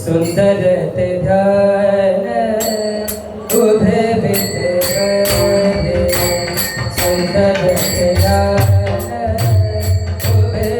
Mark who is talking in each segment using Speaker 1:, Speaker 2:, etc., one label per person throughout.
Speaker 1: सुंदर ते ध्यान उभे विद्यमाने सुंदर ते ध्यान उभे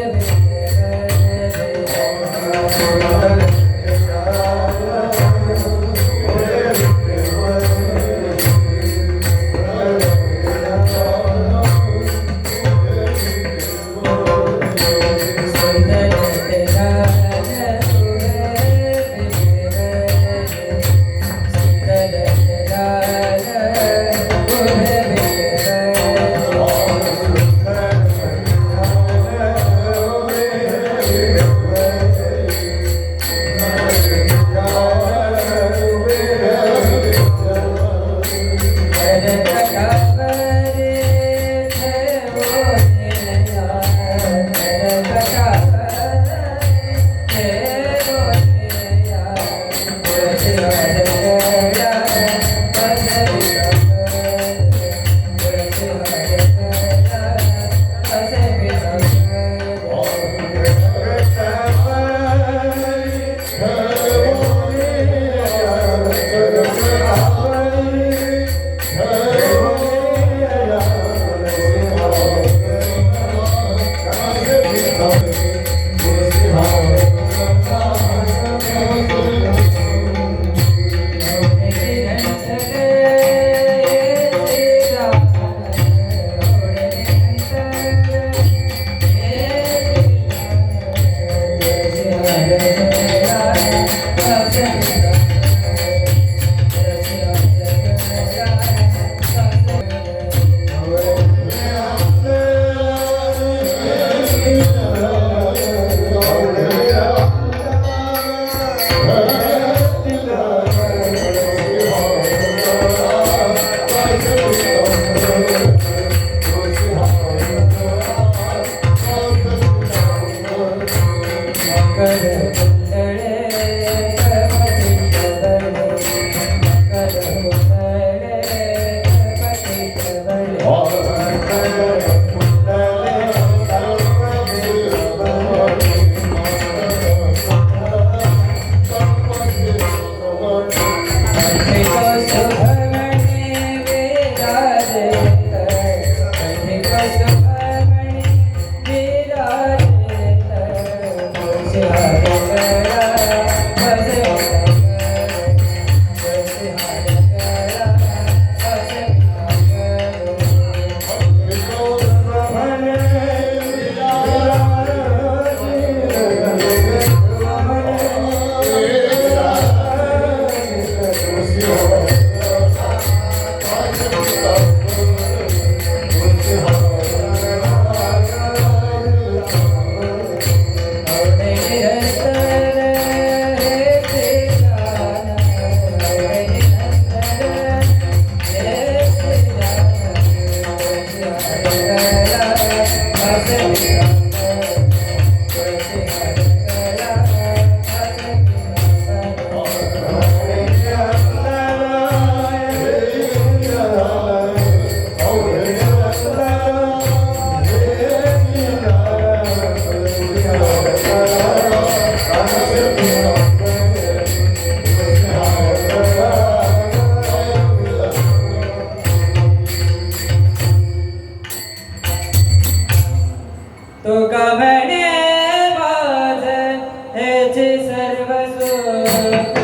Speaker 1: सर्व सुख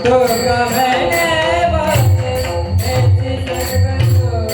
Speaker 1: तो का म्हणे वाचे त्याचे सर्व सुख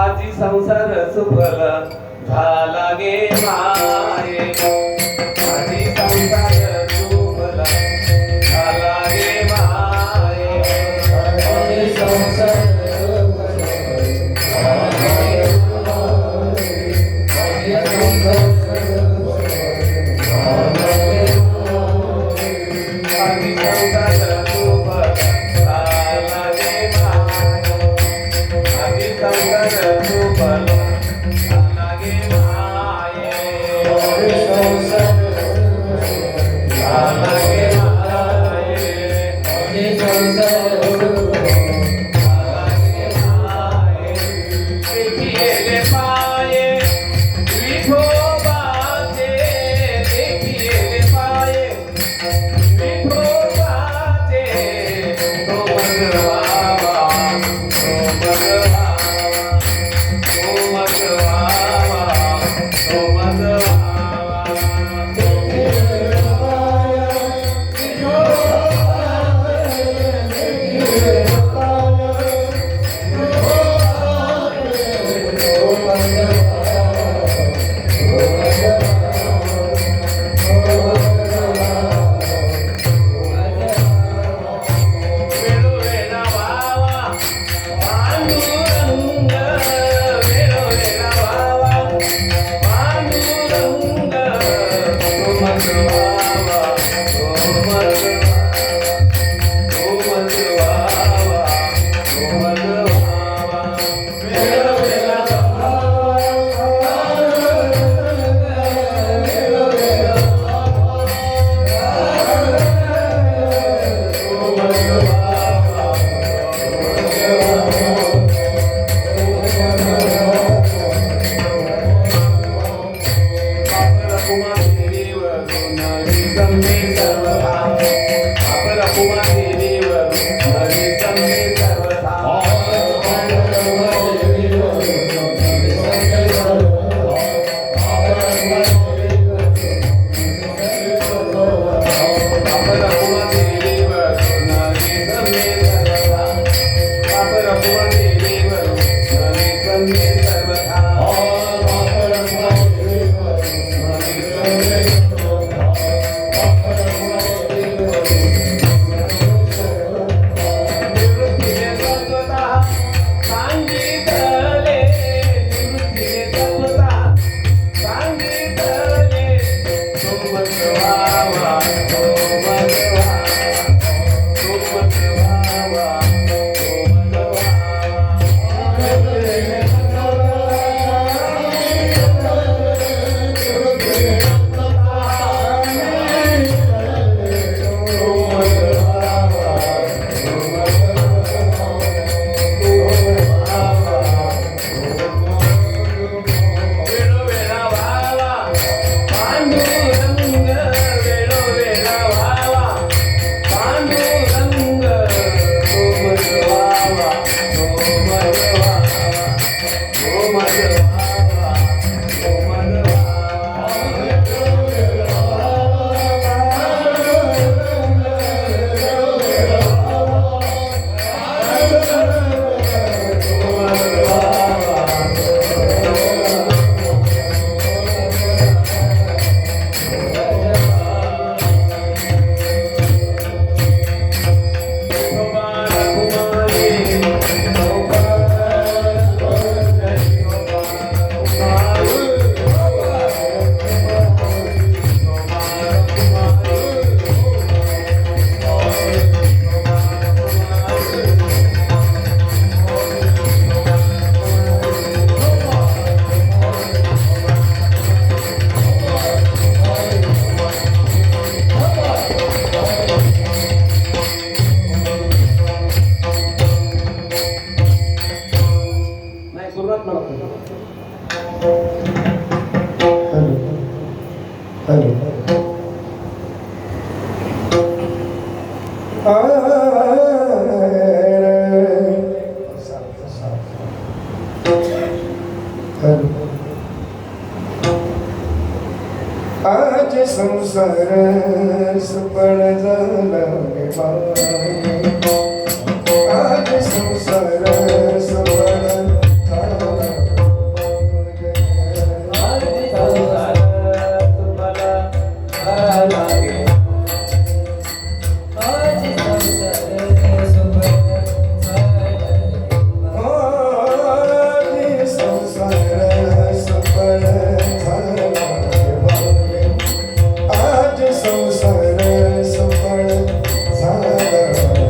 Speaker 2: आजी संसार सुफल झाला गे माये आजी संसार सुफल झाला गे माये
Speaker 1: आजी संसार
Speaker 2: आजी संसार सुफल झाला गे माये आजी संसार सुफल झाला गे माये झाला गे माये
Speaker 3: आज संसार सफळ झाला गे बाई. आज संसार सफळ झाला गे.
Speaker 2: आधी संसार तुम्हाला झाला गे.
Speaker 1: आज संसार सुख झाला
Speaker 3: आज संसार सफळ झाला गे बाई. आज संसार सफळ झाला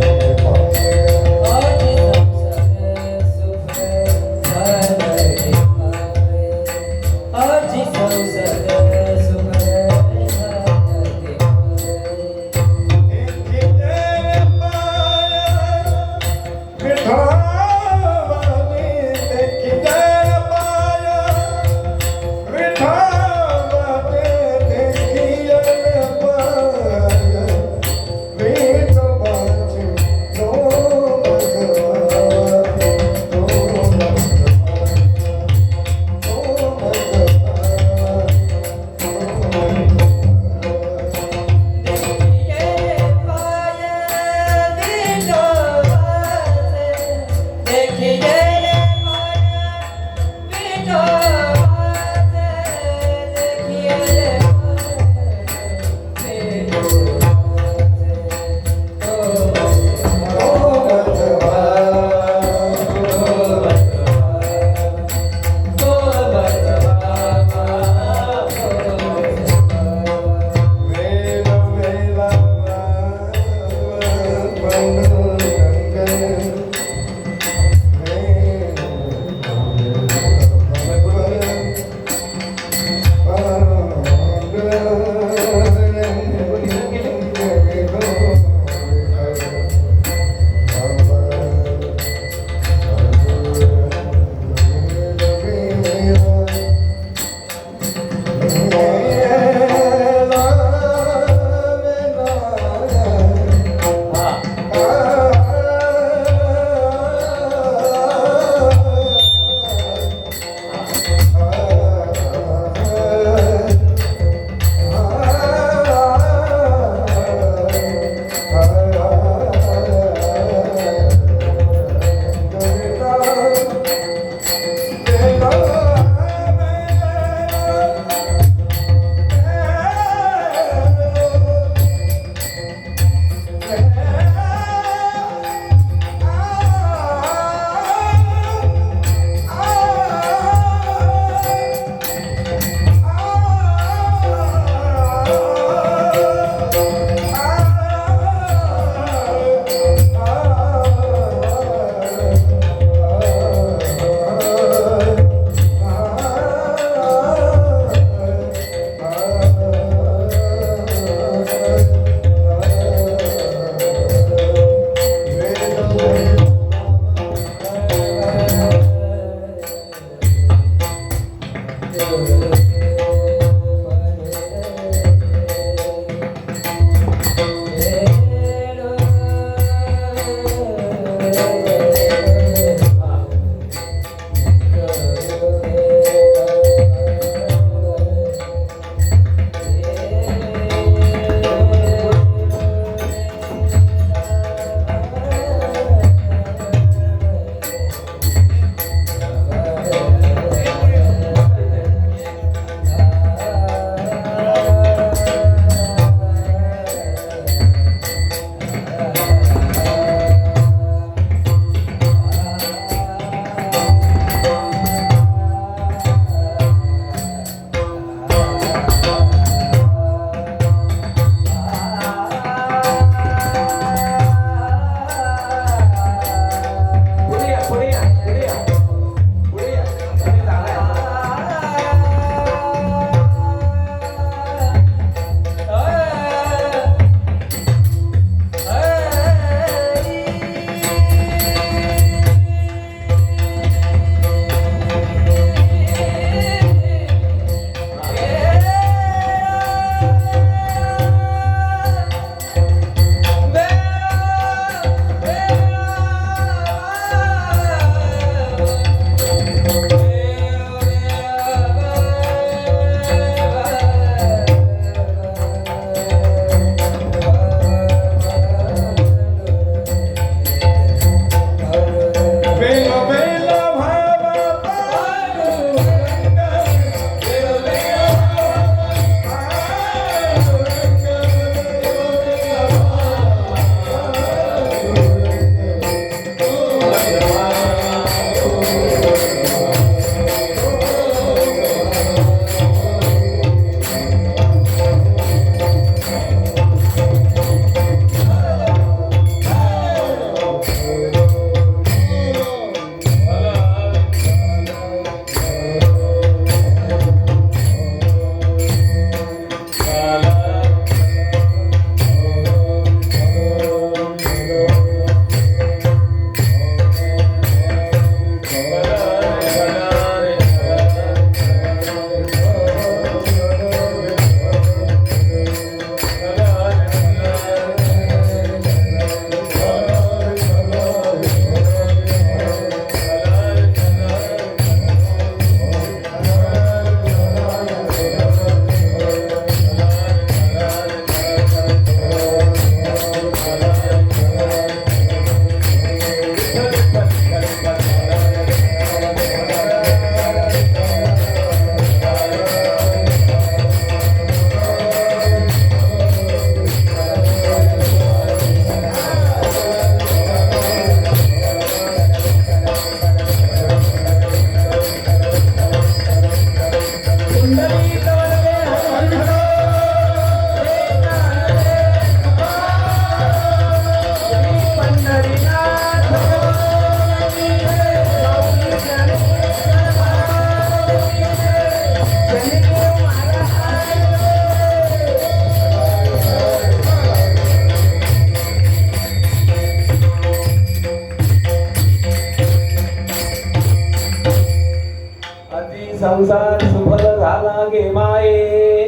Speaker 2: संसार सुफल झाला गे माये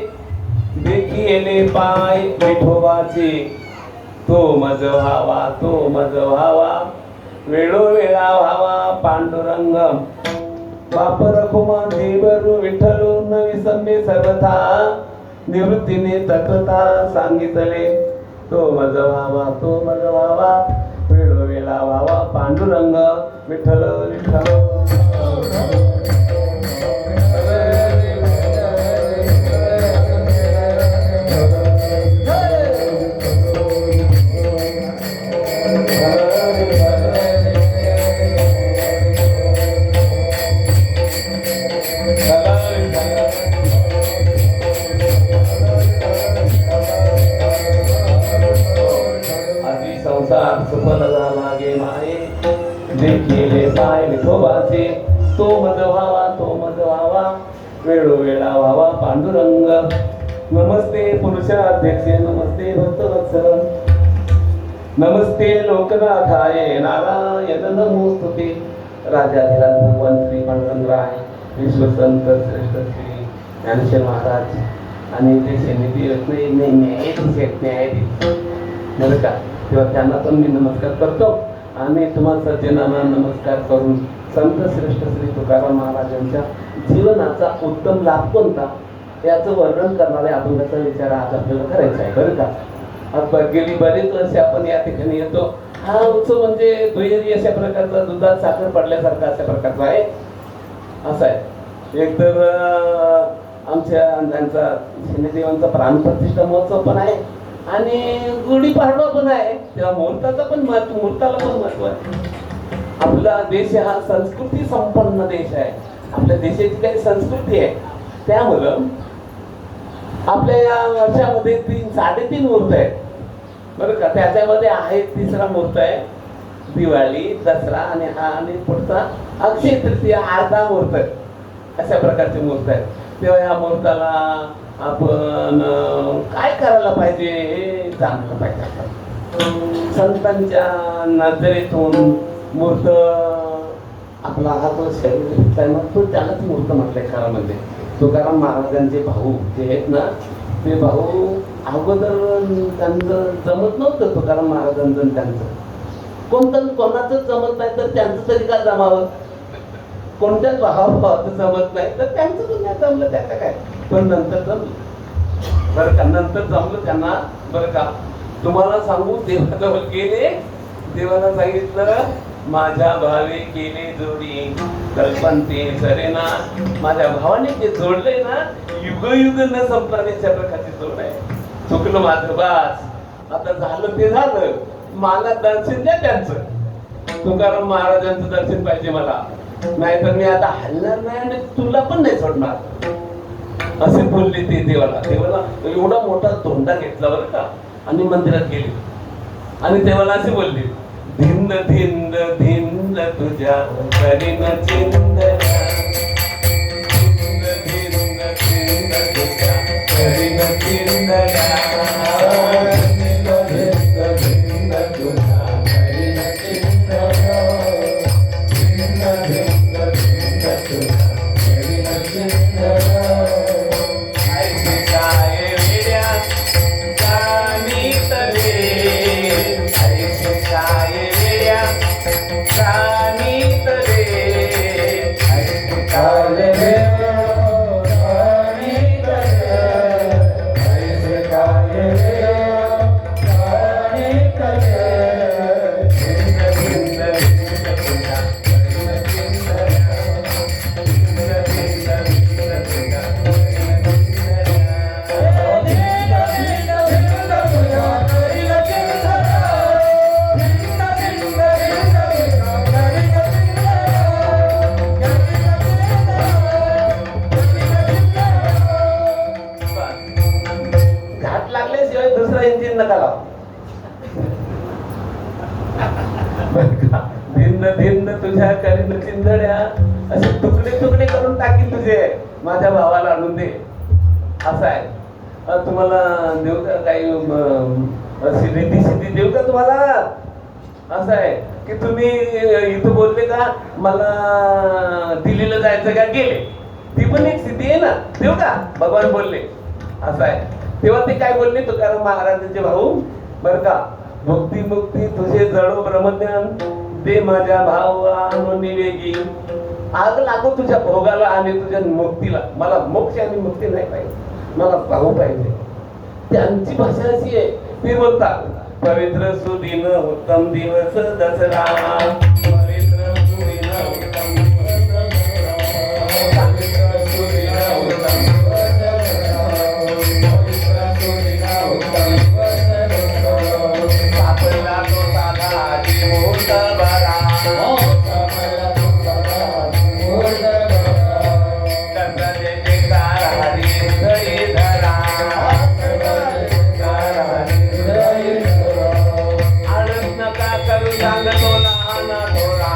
Speaker 2: देखिले पाय विठोबाचे तो मज व्हावा तो मज व्हावा वेळोवेळा व्हावा पांडुरंग बाप रखुमा देवरु विठ्ठल न विसंबे सर्वथा निवृत्तीने तत्वता सांगितले तो मज व्हावा तो मज व्हावा वेळोवेळा व्हावा पांडुरंग विठ्ठल विठ्ठल संसार सुफल झाला गे माये देखिले पाय विठोबाचे तो मज व्हावा तो मज व्हावा वेळोवेळा व्हावा पांडुरंग नमस्ते पुरुषाध्यक्षे नमस्ते भक्तवत्सल नमस्ते लोकनाथाय नारायण नमोस्तुते राजाधिराज भगवान श्री पांडुरंगराय विश्वसंत श्रेष्ठ श्री ज्ञानेश्वर महाराज आणि ते समिती न्यायाधीश बरं का तेव्हा त्यांना पण मी नमस्कार करतो आणि तुम्हाला सज्जनांना नमस्कार करून संत श्रेष्ठ श्री तुकाराम महाराजांच्या जीवनाचा उत्तम लाभ कोणता याचं वर्णन करणाऱ्या अभंगाचा विचार आज आपल्याला करायचा आहे बरं का. आज गेली बरेच वर्षे आपण या ठिकाणी येतो. हा उत्सव म्हणजे दुहेरी अशा प्रकारचा दुधात साखर पडल्यासारखा अशा प्रकारचा आहे. असा आहे एक तर आमच्या त्यांचा शनिदेवांचा प्राणप्रतिष्ठा महोत्सव पण आहे आणि गुढीपाडवा पण आहे. तेव्हा मुहूर्ताचा पण महत्व मुहूर्ताला पण महत्व आहे. आपला देश हा संस्कृती संपन्न देश आहे. आपल्या देशाची काही संस्कृती आहे त्यामुळं आपल्या या वर्षामध्ये 3-3.5 मुहूर्त आहेत बरं का. त्याच्यामध्ये आहे तिसरा मुहूर्त आहे दिवाळी दसरा आणि हा आणि पुढचा अक्षय तृतीया अर्धा मुहूर्त आहे. अशा प्रकारचे मुहूर्त आहेत. तेव्हा या मुहूर्ताला आपण काय करायला पाहिजे हे जाणलं पाहिजे. संतांच्या नजरेतून मूर्त आपला हा तो शरीर तो त्यालाच मूर्त म्हटलंय खरामध्ये. तुकाराम महाराजांचे भाऊ जे आहेत ना ते भाऊ अगोदर त्यांचं जमत नव्हतं. तुकाराम महाराजांचं त्यांचं कोणाचं जमत नाही तर त्यांचं तरी का जमावं. कोणत्याच भावाचं जमत नाही तर त्यांचं पण नाही जमलं त्याचं काय. पण नंतर जमलं बरं का. नंतर जमलं त्यांना बरं का. तुम्हाला सांगू देवाजवळ गेले देवाला सांगितलं माझ्या भावे केले जोडी कल्पनते सरेना. माझ्या भावाने जे जोडलंय ना युग युग न संपणाऱ्या प्रकारची जोड आहे. चुकलं माझं बास आता झालं ते झालं. मला दर्शन द्या त्यांचं. तुकाराम महाराजांचं दर्शन पाहिजे मला नाहीतर मी आता हलणार नाही आणि तुला पण नाही सोडणार असे बोलले ते देवाला. देवाला एवढा मोठा धोंडा घेतला बरं का आणि मंदिरात गेले आणि देवाला असे बोलले धिंद धिंद धिंद तुझ्या करीन चिंदड्या धिंद धिंद धिंद तुझ्या करीन चिंदड्या धिंद धिंद धिंद तुझ्या करीन चिंदड्या धिंद धिंद धिंद तुझ्या करीन चिंदड्या. ऐसे काय वेड्या गाणी तले ऐसे काय वेड्या गाणी तले ऐसे काय वेड्या गाणी तले ऐसे काय वेड्या गाणी तले धिंद धिंद धिंद तुझ्या करीन चिंदड्या धिंद धिंद धिंद तुझ्या करीन चिंदड्या. घाट लागल्याशिवाय दुसरा इंजिन नका लाव. भिन्न भिन्न तुझ्या करीन चिंधड्या असे तुकडे तुकडे करून टाकी तुझे माझ्या भावाला आणून दे. असं आहे. तुम्हाला देऊ का काही रिद्धी सिद्धी देऊ का तुम्हाला. असं आहे की तुम्ही इथं बोलले का मला दिल्लीला जायचं का गेले ती पण एक स्थिती आहे ना. देऊ का भगवान बोलले असं आहे. तेव्हा ते काय बोलले तुकाराम महाराजांचे भाऊ बर का, भक्ती मुक्ती तुझे जळो ब्रह्मज्ञान दे माझ्या भावा निवेगी. आग लागो तुझ्या भोगाला आणि तुझ्या मुक्तीला. मला मोक्ष आणि मुक्ती नाही पाहिजे, मला भाऊ पाहिजे. त्यांची भाषा अशी आहे, ते बोलतात पवित्र सुदिन उत्तम दिवस दसरा. पवित्र सुदिन उत्तम दिवस दसरा. पवित्र सुदिन उत्तम दिवस दसरा. पवित्र सुदिन उत्तम दिवस दसरा. सापडला तो साधा मुहूर्त बरा. सापडला तो साधा मुहूर्त बरा. दसऱ्याचे कार हरी हृदय धरा. सांगतो लहान थोरा.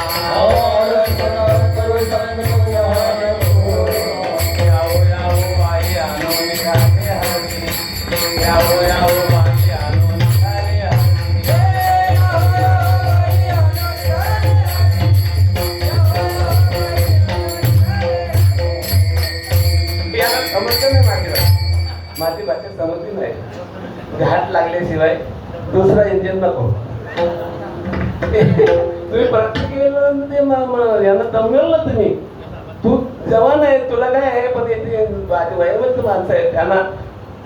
Speaker 2: यावो यावो बाई आणून निघाले हरी. यावो यावो बाई आणून निघाले हरी. याला समजतं नाही माझी भाषा समजली नाही. घाट लागल्याशिवाय दुसरा इंजिन नको. तुम्ही प्रत्येक वेळेला यांना दमवेल ना तुम्ही. तू जवान आहे, तुला काय आहे, पण येते वयोवृद्ध माणसं आहेत, त्यांना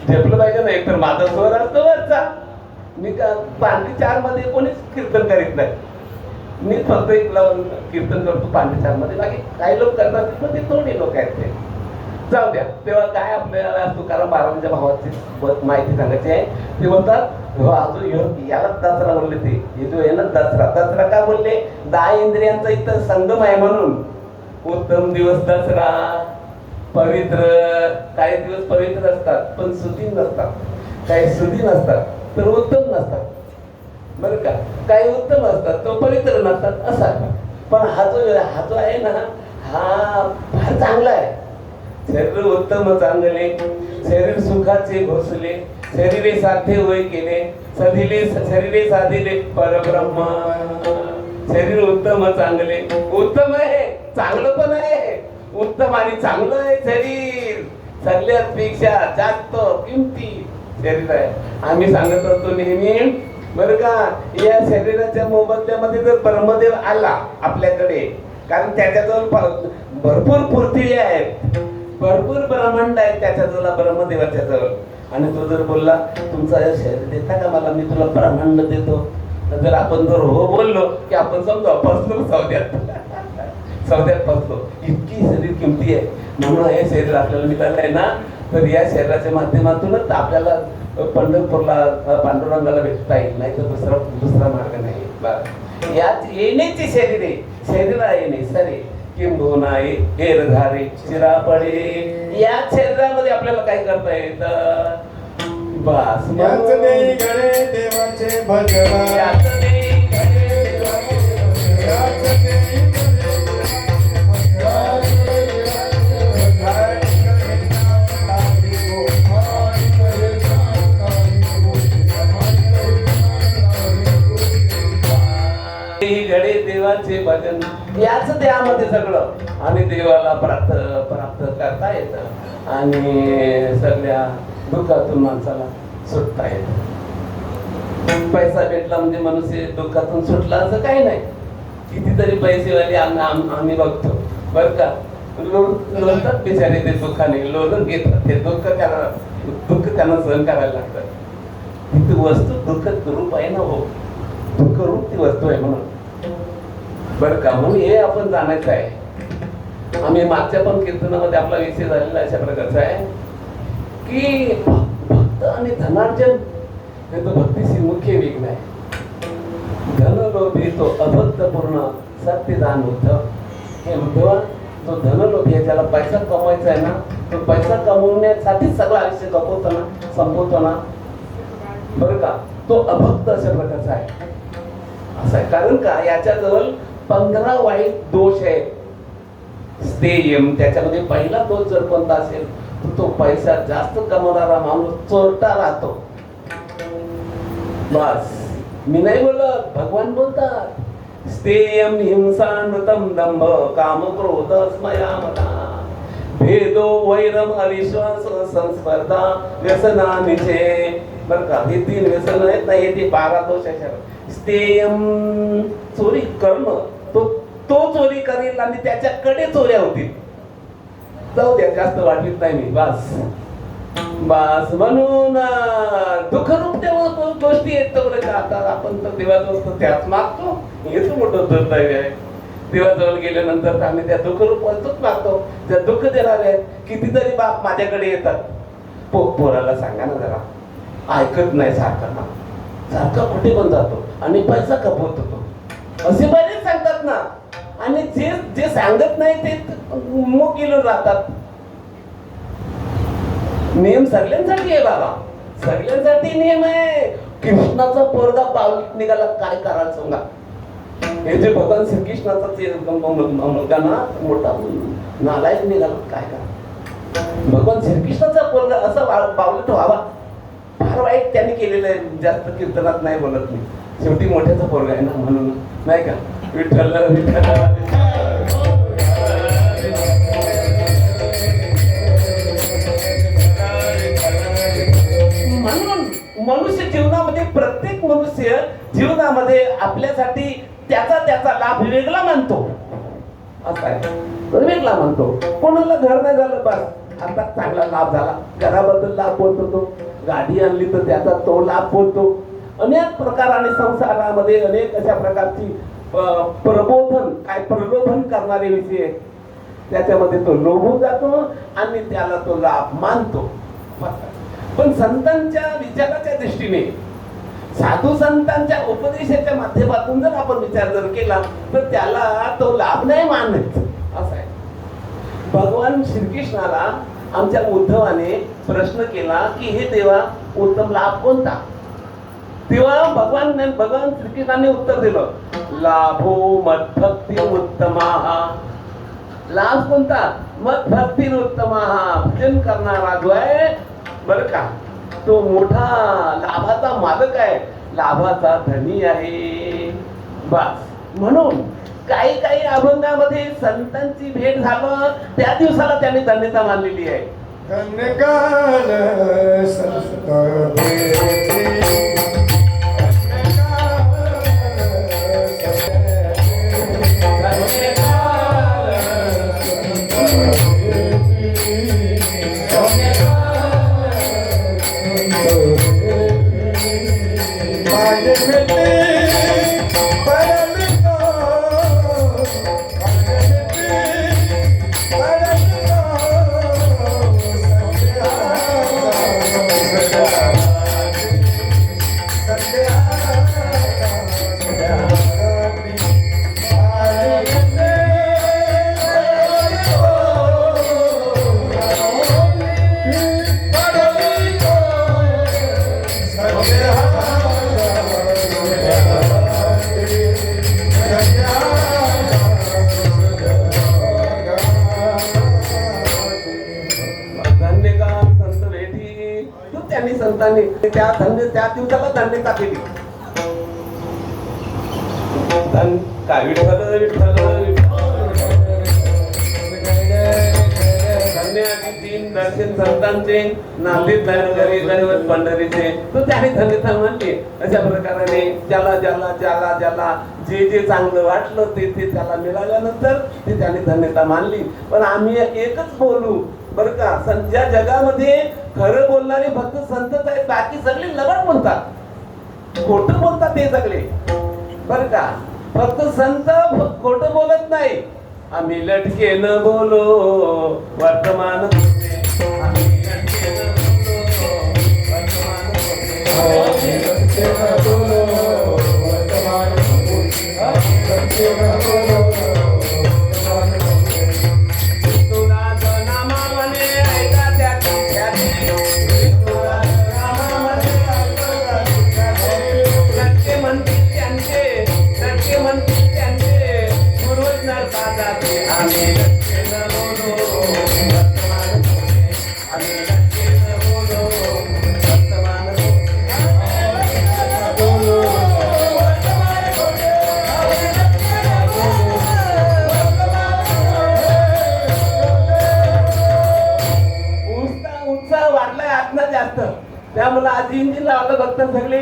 Speaker 2: झेपलं पाहिजे ना. एकतर माझा स्वर असतो वरचा. मी का पांढरी 4 मध्ये कोणीच कीर्तन करीत नाही. मी फक्त एक लावून कीर्तन करतो पांढरी 4 मध्ये. बाकी काही लोक करतात पण ते थोडी लोक आहेत ते. जाऊ द्या. तेव्हा काय आपल्याला तुकाराम महाराजांच्या भावाची माहिती सांगायची आहे. ते बोलतात अजून याला दसरा बोलले. ते जो आहे ना दसरा. दसरा का बोलले? 10 इंद्रियांचा इथं संगम आहे म्हणून. उत्तम दिवस दसरा. पवित्र, काही दिवस पवित्र असतात पण सुधीन नसतात, काही सुधीन असतात तर उत्तम नसतात बरं का. काही उत्तम असतात तो पवित्र नसतात असा. पण हा जो आहे ना हा फार चांगला आहे. शरीर उत्तम चांगले, शरीर सुखाचे घोसले, शरीरे साध्ये होय केले, शरीरे साधिले परब्रह्म. शरीर उत्तम चांगले, उत्तम आहे, चांगलं पण आहे. उत्तम आणि चांगलं आहे शरीर. सगळ्यापेक्षा जास्त किमती शरीर आहे. आम्ही सांगत असतो नेहमी बरं का, या शरीराच्या मोबदल्यामध्ये जर ब्रह्मदेव आला आपल्याकडे, कारण त्याच्याजवळ भरपूर पुर्तिळे आहेत, भरपूर ब्रह्मांड आहेत त्याच्याजवळ, ब्रह्मदेवाच्या जवळ. आणि तो जर बोलला तुमचा शरीर देता का मला, मी तुला ब्रह्मांड देतो. जर आपण जर हो बोललो की आपण समजा फसलो सौद्यात फसलो. इतकी शरीर किमती आहे. म्हणून हे शरीर आपल्याला मिळालं आहे ना, तर या शरीराच्या माध्यमातूनच आपल्याला पंढरपूरला पांडुरंगाला भेटता येईल. नाही तर दुसरा मार्ग नाही. याच येण्याचे शरीर आहे, शरीरा येणे सरे किंबहुना एरधारे चिरापडे. या शरीरामध्ये आपल्याला काय करता येतं बस.
Speaker 3: देवाचे भजन
Speaker 2: घडे देवाचे भजन. याच देहामध्ये सगळं आणि देवाला प्राप्त करता येतं आणि सगळ्या दुःखातून माणसाला सुटता येतं. पैसा भेटला म्हणजे मनुष्य दुःखातून सुटला असं काही नाही. कितीतरी पैसेवाले आम्ही बघतो बरं का, लोळतात बिचारे ते दुःखाने, लोळून घेतात ते दुःख त्यांना सहन करायला लागतं. तिथे वस्तू दुःख रूप आहे ना, हो दुःख रूप ती वस्तू आहे म्हणून बरं का. म्हणून हे आपण जाणायचं आहे. आम्ही मागच्या पण कीर्तनामध्ये आपला विषय झालेला अशा प्रकारचा आहे की भक्त आणि धनार्जन हे तो भक्तीशी मुख्य विघ्न आहे. धन लोभी तो अभक्त पूर्ण सत्य दान उद्धव. हे उद्धव तो धनलोभी आहे, त्याला पैसा कमवायचा आहे ना, तो पैसा कमवण्यासाठी सगळं आयुष्य गमवतो ना, संपवतो ना बरं का. तो अभक्त अशा प्रकारचा आहे. असं आहे कारण का याच्याजवळ 15 वाईट दोष आहेत. स्थेयम, त्याच्यामध्ये पहिला दोष जर कोणता असेल तर तो पैसा जास्त कमवणारा माणूस चोरटा राहतो. बस मी नाही बोलत, भगवान बोलतात. स्थेयम हिंसा नृतम दंभ काम क्रोध स्मया मता. भेदो वैरम अविश्वास संस्पर्धा व्यसनानिचे. बरं का, हे 3 व्यसन आहेत ना, हे ते 12 दोष आहेत. स्तेयम, चोरी करणं, तो चोरी करेल आणि त्याच्याकडे चोऱ्या होतील. जाऊ द्या, जास्त वाटलीत नाही मी, बस म्हणून दुःखरूप तेव्हा गोष्टी आहेत. तर आता आपण तर देवाजवळ असतो त्याच मागतो, हेच मोठं दुर्दैव आहे. देवाजवळ गेल्यानंतर तर आम्ही त्या दुःखरूप वस्तूच मागतो, त्या दुःख देणार आहे. कितीतरी बाप माझ्याकडे येतात, पोराला सांगा ना जरा, ऐकत नाही, सारखा कुठे पण जातो आणि पैसा कपवतो तो, असे बरेच सांगतात ना. आणि जे सांगत नाही ते मुख गेलो राहतात. नियम सगळ्यांसाठी आहे बाबा, सगळ्यांसाठी नियम आहे. कृष्णाचा पोरगा बावलीत निघाला, काय करायला सांगा. हे जे भगवान श्रीकृष्णाचा मुलगा ना, मोठा नालायक निघाला, काय करा. भगवान श्रीकृष्णाचा पोरगा असा बावलीत व्हावा, फार वाईट त्यांनी केलेलं आहे. जास्त कीर्तनात नाही बोलत मी, शेवटी मोठ्याचा पोरगा आहे ना, म्हणून नाही का. विठ्ठल विठ्ठल मनुष्य जीवनामध्ये, प्रत्येक मनुष्य जीवनामध्ये आपल्यासाठी त्याचा लाभ वेगळा मानतो. असं आहे, वेगळा मानतो. कोणाला घर नाही झालं, बस आता चांगला लाभ झाला, घराबद्दल लाभ बोलतो तो. गाडी आणली तर त्याचा तो लाभ बोलतो. अनेक प्रकाराने संसारामध्ये अनेक अशा प्रकारची प्रलोभन करणारे विषय आहेत. त्याच्यामध्ये तो लोभून जातो आणि त्याला तो लाभ मानतो. पण संतांच्या विचाराच्या दृष्टीने, साधू संतांच्या उपदेशाच्या माध्यमातून जर आपण विचार जर केला तर त्याला तो लाभ नाही मानत. असं आहे. भगवान श्रीकृष्णाला आमच्या उद्धवाने प्रश्न केला की हे देवा, उत्तम लाभ कोणता? तेव्हा भगवान श्रीकृष्णाने उत्तर दिलं, लाभो मद्भक्ती उत्तमाः. लाभ कोणता? मद्भक्ती उत्तमाः. भजन करणारा जो आहे बरं का, तो मोठा लाभाचा मालक आहे, लाभाचा धनी आहे. बस म्हणून काही अभंगामध्ये संतांची भेट झालं त्या दिवसाला त्यांनी धन्यता मानलेली आहे.
Speaker 3: धन्यकाल संत भेटी,
Speaker 2: संतांनी त्या दिवसाला धन्यता केली. काय विठ्ठल विठ्ठल तीन दर्शन संतांचे, नांदेड नगरी दैवत पंढरीचे, तो त्याने धन्यता मानली. अशा प्रकाराने ज्याला जे चांगलं वाटलं ते त्याला मिळाल्यानंतर ते त्याने धन्यता मानली. पण आम्ही एकच बोलू बरं का, ज्या जगामध्ये खरं बोलणारे फक्त संतच आहेत, बाकी सगळे लबाड बोलतात, खोटं बोलतात ते सगळे बरं का. फक्त संत खोटं बोलत नाही. आम्ही लटके न बोलो वर्तमान,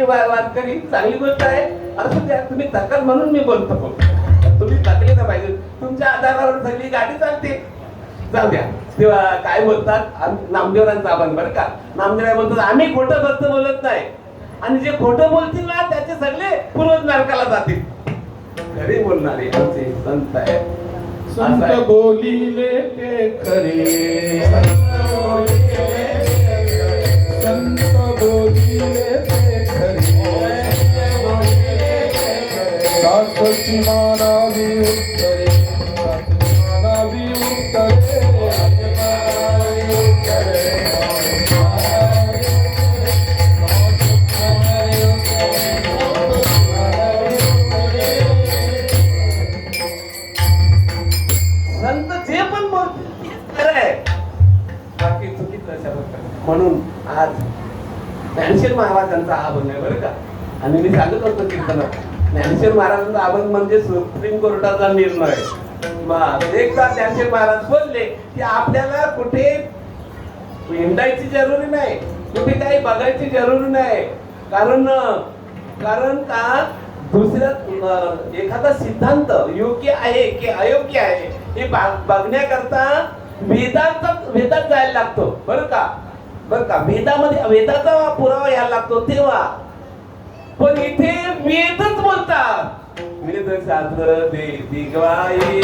Speaker 2: वारकरी चांगली गोष्ट आहे. असं द्या, तुम्ही थकाल म्हणून मी बोलतो. तुम्ही थकले ना पाहिजे, तुमच्या आधारावर सगळी गाडी चालते. जाऊ द्या. तेव्हा काय बोलतात नामदेवरांचा आपण बरं का, नामदेव म्हणतात आम्ही खोटं फक्त बोलत नाही, आणि जे खोटं बोलतील ना त्याचे सगळे पूर्वज नरकाला जातील. खरे बोलणारे आमचे संत आहे.
Speaker 3: संत बोलिले ते खरे, संत बोलिले ते खरे, सातची मानावी उत्तरे, सातची मानावी उत्तरे,
Speaker 2: संत जे पण बोलतील तेच खरं आहे, बाकी चुकीचं अशा प्रकारे. म्हणून आज ज्ञानेश्वर महाराजांचा अभंग आहे बरं का. आणि मी सांगत होतो कीर्तनात, ज्ञानेश्वर महाराजांचा अभंग म्हणजे सुप्रीम कोर्टाचा निर्णय. एकदा ज्ञानेश्वर महाराज बोलले की आपल्याला कुठे हिंडायची जरुरी नाही, कुठे काही बघायची जरुरी नाही. कारण का दुसऱ्या एखादा सिद्धांत योग्य आहे की अयोग्य आहे हे बघण्याकरता वेदात जायला लागतो बरं का. वेदाचा पुरावा यायला लागतो तेव्हा. पण इथे वेदच बोलतात, वेद शास्त्र दिग्वाई,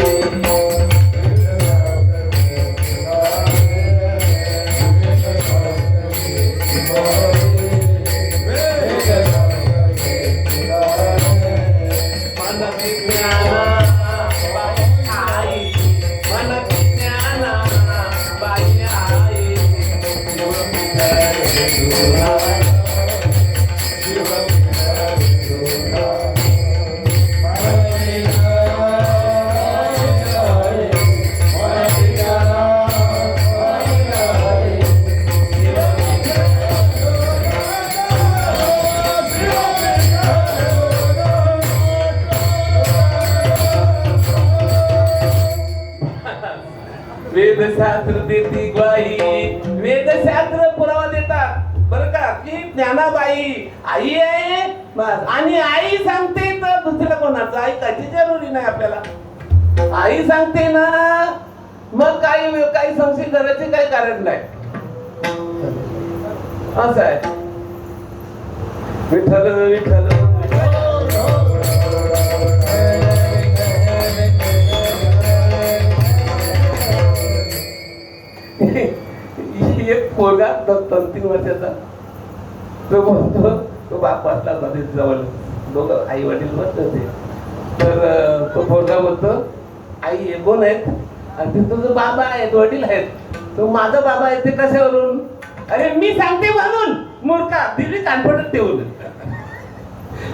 Speaker 2: वेदशास्त्र देती ग्वाही. वेदशास्त्र पुरावा देतात बरं का की ज्ञानाबाई आई आहे बस. आणि आई सांगते तर दुसऱ्या कोणाचं ऐकायची जरुरी नाही आपल्याला. आई सांगते ना, मग काही संशय करायचे काही कारण नाही. असं आहे. विठ्ठल विठ्ठल एक पोरगा 3 वर्षाचा, तो बोलतो, तो बाप वाचला जवळ, दोघं आई वडील बसले होते. तर तो पोरगा बोलतो आई हे कोण आहेत? आणि ते तुझं बाबा आहेत, वडील आहेत. तो माझा बाबा आहे ते कशावरून? अरे मी सांगते म्हणून मूर्खा, दिली कानपडत ठेवून.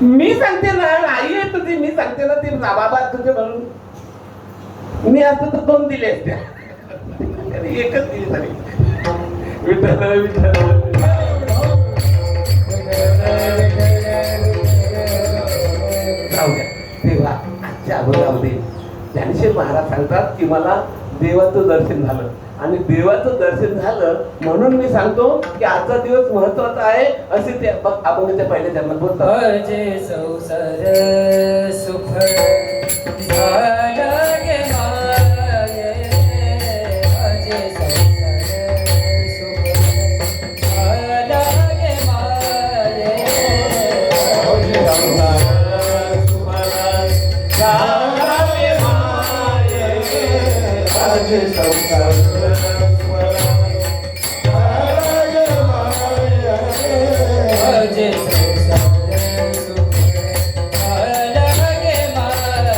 Speaker 2: मी सांगते ना आई आहे तुझी, मी सांगते ना ते बाबा तुझे म्हणून. मी असतो तर 2 दिले असत्या, एकच दिली तरी. विठ्ठल विठ्ठल जाऊ द्या. तेव्हा आजच्या अगोदर ज्ञानेश्वर महाराज सांगतात की मला देवाचं दर्शन झालं, आणि देवाचं दर्शन झालं म्हणून मी सांगतो की आजचा दिवस महत्वाचा आहे असे ते आपण त्या पहिल्या जन्मात बोलतात.
Speaker 1: अजे संसार सुख झाला गे माये, अजे संसार सुख झाला गे माये,
Speaker 2: अजे संसार सुख झाला गे माये, अजे संसार
Speaker 1: अजे संसार सुख झाला गे माये.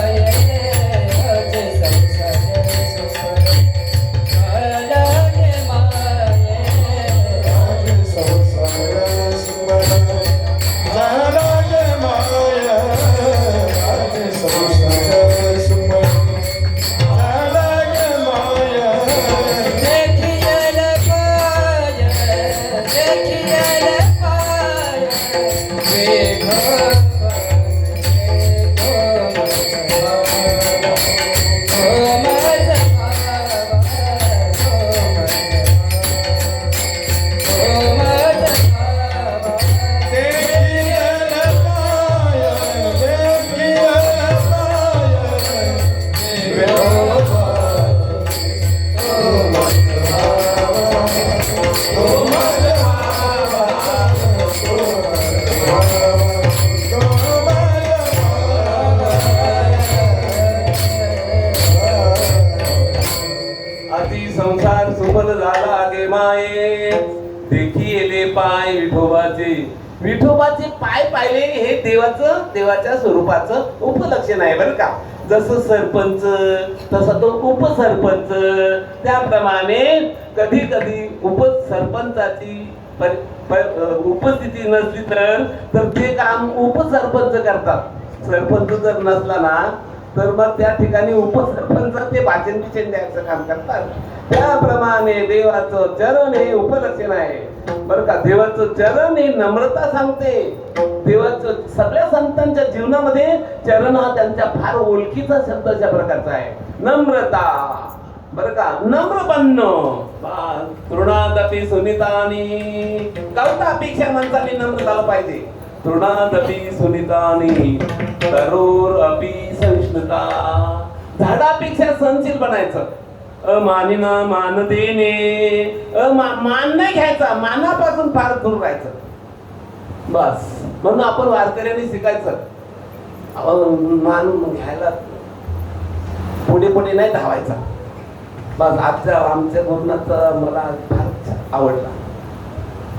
Speaker 2: माये देखी येले पाय विठोबाचे. विठोबाचे पाय पाहिले हे देवाच्या स्वरूपाचं उपलक्षण आहे बरं का. जसं सरपंच तसा तो उपसरपंच, त्याप्रमाणे कधी कधी उपसरपंचाची उपस्थिती नसली तर ते काम उपसरपंच करतात. सरपंच जर नसला ना तर मग त्या ठिकाणी उपसरपंच ते भाषण बिचन द्यायचं काम करतात. त्याप्रमाणे देवाचं चरण हे उपलक्षण आहे बरं का. देवाचं चरण हे नम्रता सांगते. देवाचं सगळ्या संतांच्या जीवनामध्ये चरण हा त्यांच्या फार ओळखीचा शब्द अशा प्रकारचा आहे. नम्रता बरं का. नम्र बनणं. तृणादपी सुनीतानी. कवतापेक्षा माणसाने नम्र झालं पाहिजे. तृणादपी सुनीतानी तरोर अपी सहिष्णुता. झाडापेक्षा सहनशील बनायचं. अमानिना मान देणे. मान नाही घ्यायचा, मानापासून फार दूर राहायचं बस. म्हणून आपण वारकऱ्यांनी शिकायचं मान घ्यायला पुढे पुढे नाही धावायचा बस. आमच्या गुरुनाथ मला फार आवडला.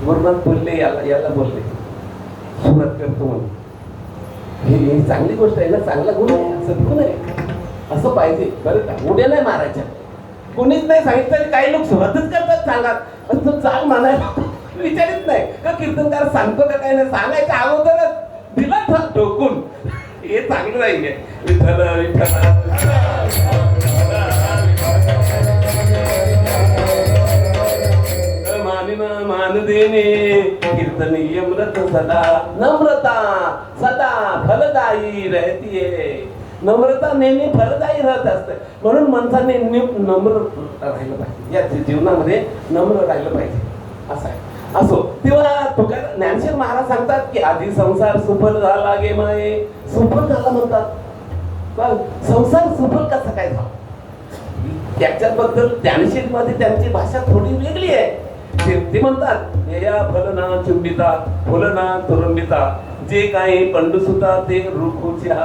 Speaker 2: गुरुनाथ बोलले याला बोलले सुरुवात करतो म्हणून. ही चांगली गोष्ट आहे ना, चांगला गुण आहे, सद्गुण आहे, असं पाहिजे बरं का. उड्या नाही मारायच्या. कोणीच नाही सांगितलं, काही लोक सुरुवातच करतात सांगत, पण तो चाल म्हणायला विचारित नाही का कीर्तनकार सांगतो का काही नाही. सांगायच्या अगोदरच दिला ठोकून हे चांगलं नाहीये. विठ्ठल मान देणे कीर्तनीय मृत सदा. नम्रता सदा फलदायी रहतीये. नम्रता नेहमी फलदायी राहत असते. म्हणून माणसाने नम्र राहिलं पाहिजे. या जीवनामध्ये नम्र राहिलं पाहिजे असं आहे. असो तेव्हा तुकाराम ज्ञानशील महाराज सांगतात की आधी संसार सुफल झाला गे माये. सुफल झाला म्हणतात. संसार सुफल कसा काय झाला त्याच्याबद्दल ज्ञानशील मध्ये त्यांची भाषा थोडी वेगळी आहे. ते म्हणतात या फलना चुंबिता फुलना तुरुंबिता. जे काही पंडुसुता ते रुखुच्या.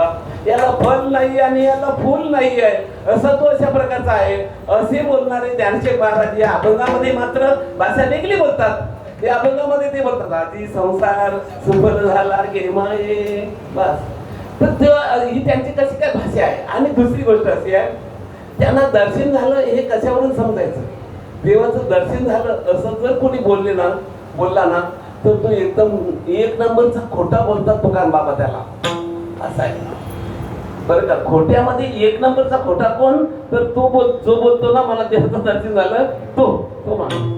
Speaker 2: याला फल नाही आणि याला फूल नाही आहे असं तो अशा प्रकारचा आहे असे बोलणारे ज्ञानशील महाराज या अभंगामध्ये मात्र भाषा वेगळी बोलतात. या अभंगामध्ये ते बोलतात आधी संसार सुफल झाला गे माये बस. तर तेव्हा ही त्यांची कशी काय भाषा आहे. आणि दुसरी गोष्ट अशी आहे त्यांना दर्शन झालं हे कशावरून समजायचं. देवाचं दर्शन झालं असं जर कोणी बोलला ना तर तो एकदम एक नंबरचा खोटा बोलतात तुकाराम बाबा त्याला असं आहे बरं का. खोट्यामध्ये एक नंबरचा खोटा कोण तर तो जो बोलतो ना मला देवाचं दर्शन झालं तो माणूस.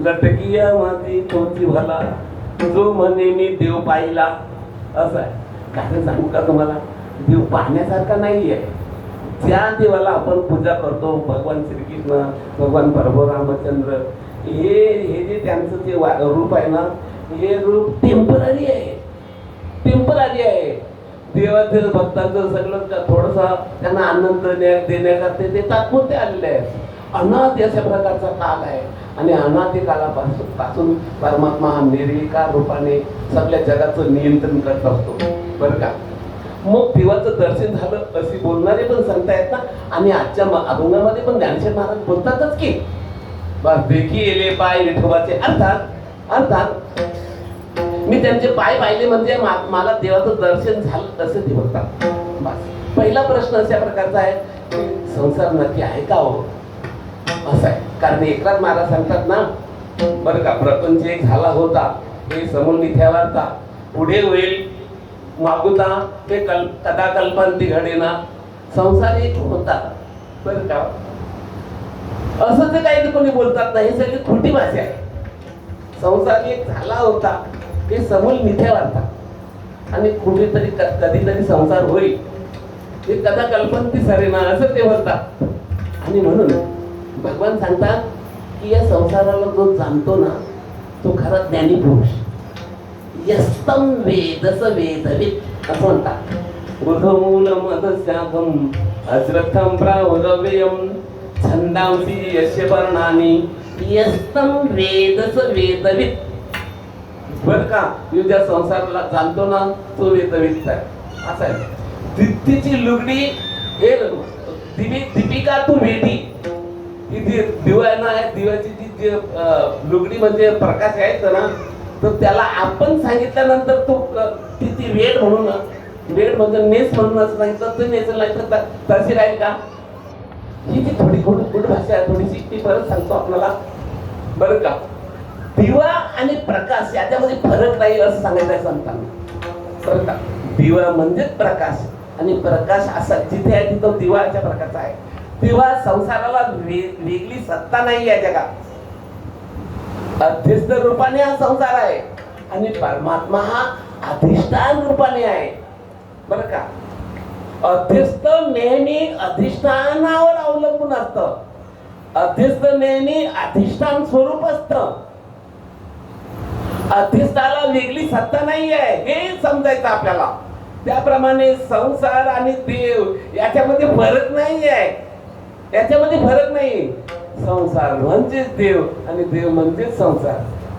Speaker 2: लटकिया माती तोची भला जो म्हणे मी देव पाहिला असं आहे. काय सांगू का तुम्हाला, देव पाहण्यासारखा नाहीये. ज्या देवाला आपण पूजा करतो भगवान श्रीकृष्ण भगवान प्रभू रामचंद्र हे जे त्यांचं जे रूप आहे ना हे रूप टेम्पररी आहे. देवातील भक्तांचं सगळं थोडंसं त्यांना आनंद देण्याकरता ते तात्पुरते आलेले आहेत. अनादी अशा प्रकारचा काल आहे आणि अनादी कालापासून परमात्मा हा निर्विकार रूपाने सगळ्या जगाचं नियंत्रण करत असतो बरं का. मग देवाचं दर्शन झालं अशी बोलणारे पण संत आहेत ना. आणि आजच्या अभंगामध्ये पण ज्ञानशील महाराज बोलतातच की बस देखी येले पाय विठोबाचे. अर्थात मी त्यांचे पाय पाहिले म्हणजे मला देवाचं दर्शन झालं असं ते बोलतात बस. पहिला प्रश्न अशा प्रकारचा आहे की संसार नक्की आहे का हो असं आहे. कारण एकनाथ महाराज सांगतात ना बरं का प्रपंच एक झाला होता हे समोर मिथ्यावार्ता पुढे होईल मागुता ते कदा कल्पंती घडेना. संसार एक होता बरं का असं ते काही कोणी बोलतात नाही. ही सगळी खोटी भाषा आहे. संसार एक झाला होता हे समोर मिथ्या वार्ता आणि कुठेतरी कधीतरी संसार होईल हे कदा कल्पंती सरेना असं ते बोलतात. आणि म्हणून भगवान सांगतात की या संसाराला जो जाणतो ना तो खरा ज्ञानी पुरुष. यस्तम वेदस वेदवित असं म्हणतात. बुधमूल मदस्यागम अश्रद्धम प्रावदव्यम छंदांसी यस्य वर्णानी यस्तम वेदस वेदवित. बर का ज्या संसाराला जाणतो ना तो वेदवित आहे असं आहे. दीप्तीची लुगडी हे दीपिका तू वेदी की जी दिवा आहे ना, दिव्याची जी लुगडी म्हणजे प्रकाश आहे ना, तर त्याला आपण सांगितल्यानंतर तो ती वेळ म्हणून वेळ म्हणजे नेस म्हणून असं सांगितलं तर नेस नाही तर तशी राहील का? ही जी थोडी गुड भाषा आहे थोडीशी, ती परत सांगतो आपल्याला बरं का. दिवा आणि प्रकाश याच्यामध्ये फरक नाही असं सांगायचं आहे संतांना बरं का. दिवा म्हणजेच प्रकाश आणि प्रकाश असा जिथे आहे तिथं दिवा अशा प्रकारचा आहे. दिवा संसाराला वेगळी सत्ता नाही या जगात. अध्यस्त रूपाने हा संसार आहे आणि परमात्मा हा अधिष्ठान रूपाने आहे बरं का. अध्यस्त नेहमी अधिष्ठानावर अवलंबून असतं. अध्यस्त नेहमी अधिष्ठान स्वरूप असतं. अध्यस्थाला वेगळी सत्ता नाही आहे हे समजायचं आपल्याला. त्याप्रमाणे संसार आणि देव याच्यामध्ये फरक नाही आहे. याच्यामध्ये फरक नाही. संसार म्हणजेच देव आणि देव म्हणजेच संसार.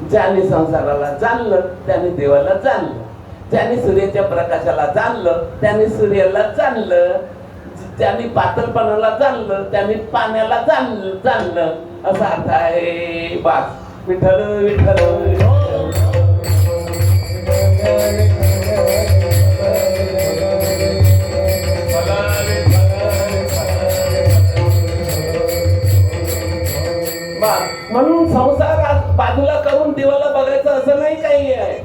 Speaker 2: ज्याने संसाराला जाणलं त्याने देवाला जाणलं. ज्याने सूर्याच्या प्रकाशाला जाणलं त्याने सूर्याला जाणलं. ज्याने पातळपणाला जाणलं त्याने पाण्याला जाणलं असा अर्थ आहे. बास विठ्ठल विठ्ठल. म्हणून संसार बाजूला करून देवाला बघायचं असं नाही काही आहे.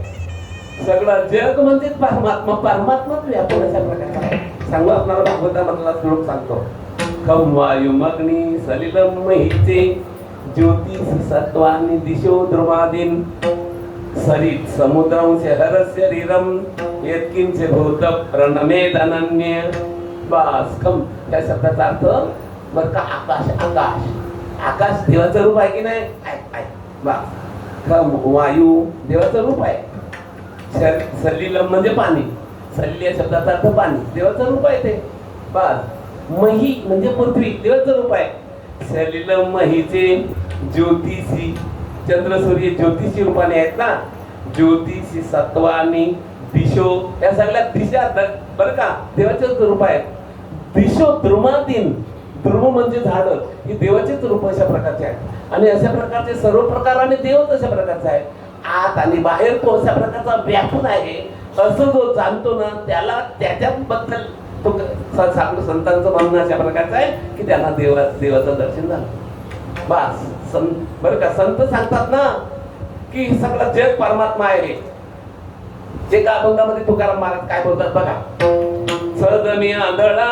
Speaker 2: सगळं जग म्हणजे परमात्मा. परमात्माच व्यापून अशा प्रकारचा आहे. सांगू आपल्याला भागवतामधला श्लोक सांगतो. खम वायुमग्नी सलिलम महिचे ज्योतिष सत्वानि दिशो ध्रुवादीन सरित समुद्रंस्य हरस्य रीरम यत्किंच भूत प्रणमेद अनन्य. बस खम त्या शब्दाचा अर्थ बर का आकाश. आकाश आकाश देवाचं रूप आहे की नाही. बस वायू देवाचं रूप आहे. सलिलम म्हणजे पाणी. सलिल या शब्दाचा अर्थ पाणी देवाचं रूप आहे ते. बस मही म्हणजे पृथ्वी देवाचं रूप आहे. सलिलम महीचे ज्योतिषी चंद्र सूर्य ज्योतिषी रूपाने आहेत ना. ज्योतिषी सत्वानी दिशो या सगळ्या दिशा बरं का देवाचेच रूप आहेत. दिशो ध्रुमादीन. ध्रुव म्हणजे झाड ही देवाचेच रूप अशा प्रकारचे आहेत. आणि अशा प्रकारचे सर्व प्रकाराने देवच अशा प्रकारचा आहे. आत आणि बाहेर तो अशा प्रकारचा व्यापून आहे असं जो जाणतो ना त्याला त्याच्याबद्दल तो संतांचं म्हणणं अशा प्रकारचं आहे की त्यांना देवाचं दर्शन झालं. बस बरं का. संत सांगतात ना की सगळं जग परमात्मा आहे. जे का अभंगामध्ये तुकाराम महाराज काय बोलतात बघा. सदमी आंधळा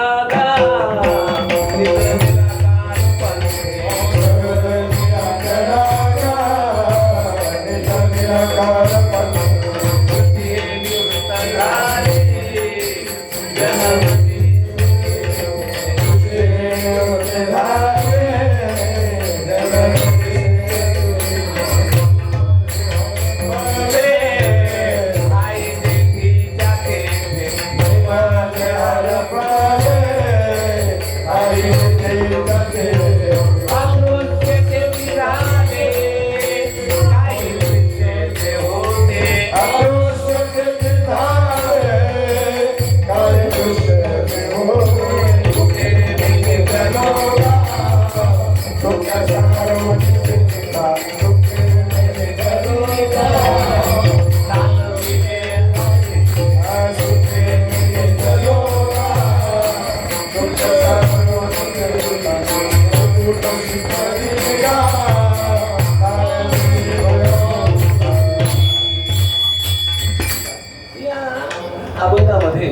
Speaker 2: अभंगामध्ये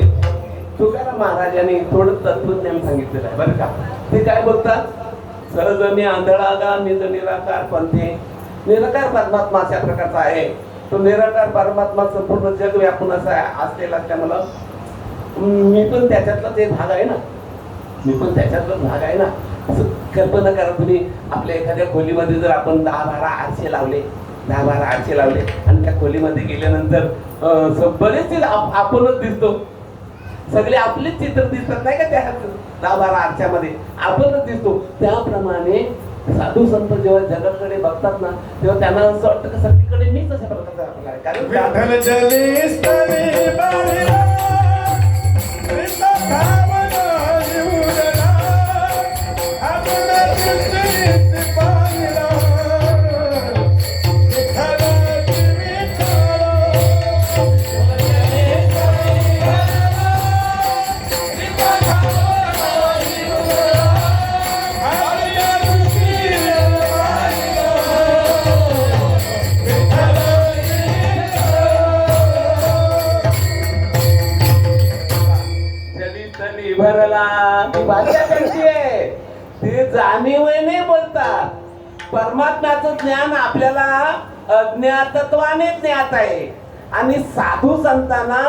Speaker 2: तुकाराम महाराजांनी थोडं तत्वज्ञान सांगितलेलं आहे बरं का. ते काय बोलतात. सहज मी आंधळा गा निज निराकार पंथे. निराकार परमात्मा अशा प्रकारचा आहे. तो निराकार परमात्मा संपूर्ण जग व्यापून असा असलेला असल्यामुळं मी पण त्याच्यातलाच एक भाग आहे ना. मी पण त्याच्यातलाच भाग आहे ना. कल्पना करा तुम्ही आपल्या एखाद्या खोलीमध्ये जर आपण 10-12 आरसे लावले 10-12 आरसे लावले आणि त्या खोलीमध्ये गेल्यानंतर बरेच आपणच दिसतो. सगळे आपलेच चित्र दिसतात नाही का. त्या 10-12 आरशामध्ये आपणच दिसतो. त्याप्रमाणे साधू संत जेव्हा जगाकडे बघतात ना तेव्हा त्यांना असं वाटतं की सगळीकडे मीच अशा प्रकारचा आपला आहे. कारण जली तली भरला ती भाषा कशी आहे ते जाणीवेने बोलतात. परमात्म्याचं ज्ञान आपल्याला अज्ञातत्वाने ज्ञात आहे आणि साधू संतांना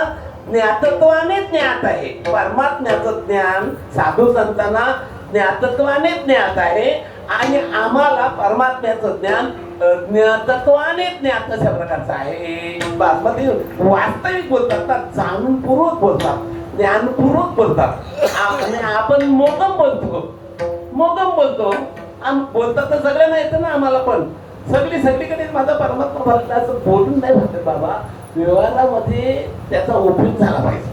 Speaker 2: ज्ञातत्वाने ज्ञात आहे. परमात्म्याचं ज्ञान साधू संतांना ज्ञातत्वाने ज्ञात आहे आणि आम्हाला परमात्म्याचं ज्ञान अज्ञातत्वाने ज्ञात अशा प्रकारचं आहे. बासमती वास्तविक बोलतात ना, जाणूनपूर्वक बोलतात, ज्ञानपूर्वक बोलतात. आणि आपण मोगम बोलतो आम बोलतात तर सगळ्यांना येतं ना, आम्हाला पण सगळीकडे माझा परमात्मा भरला असं बोलून नाही म्हणतात बाबा. व्यवहारामध्ये त्याचा उपयोग झाला पाहिजे.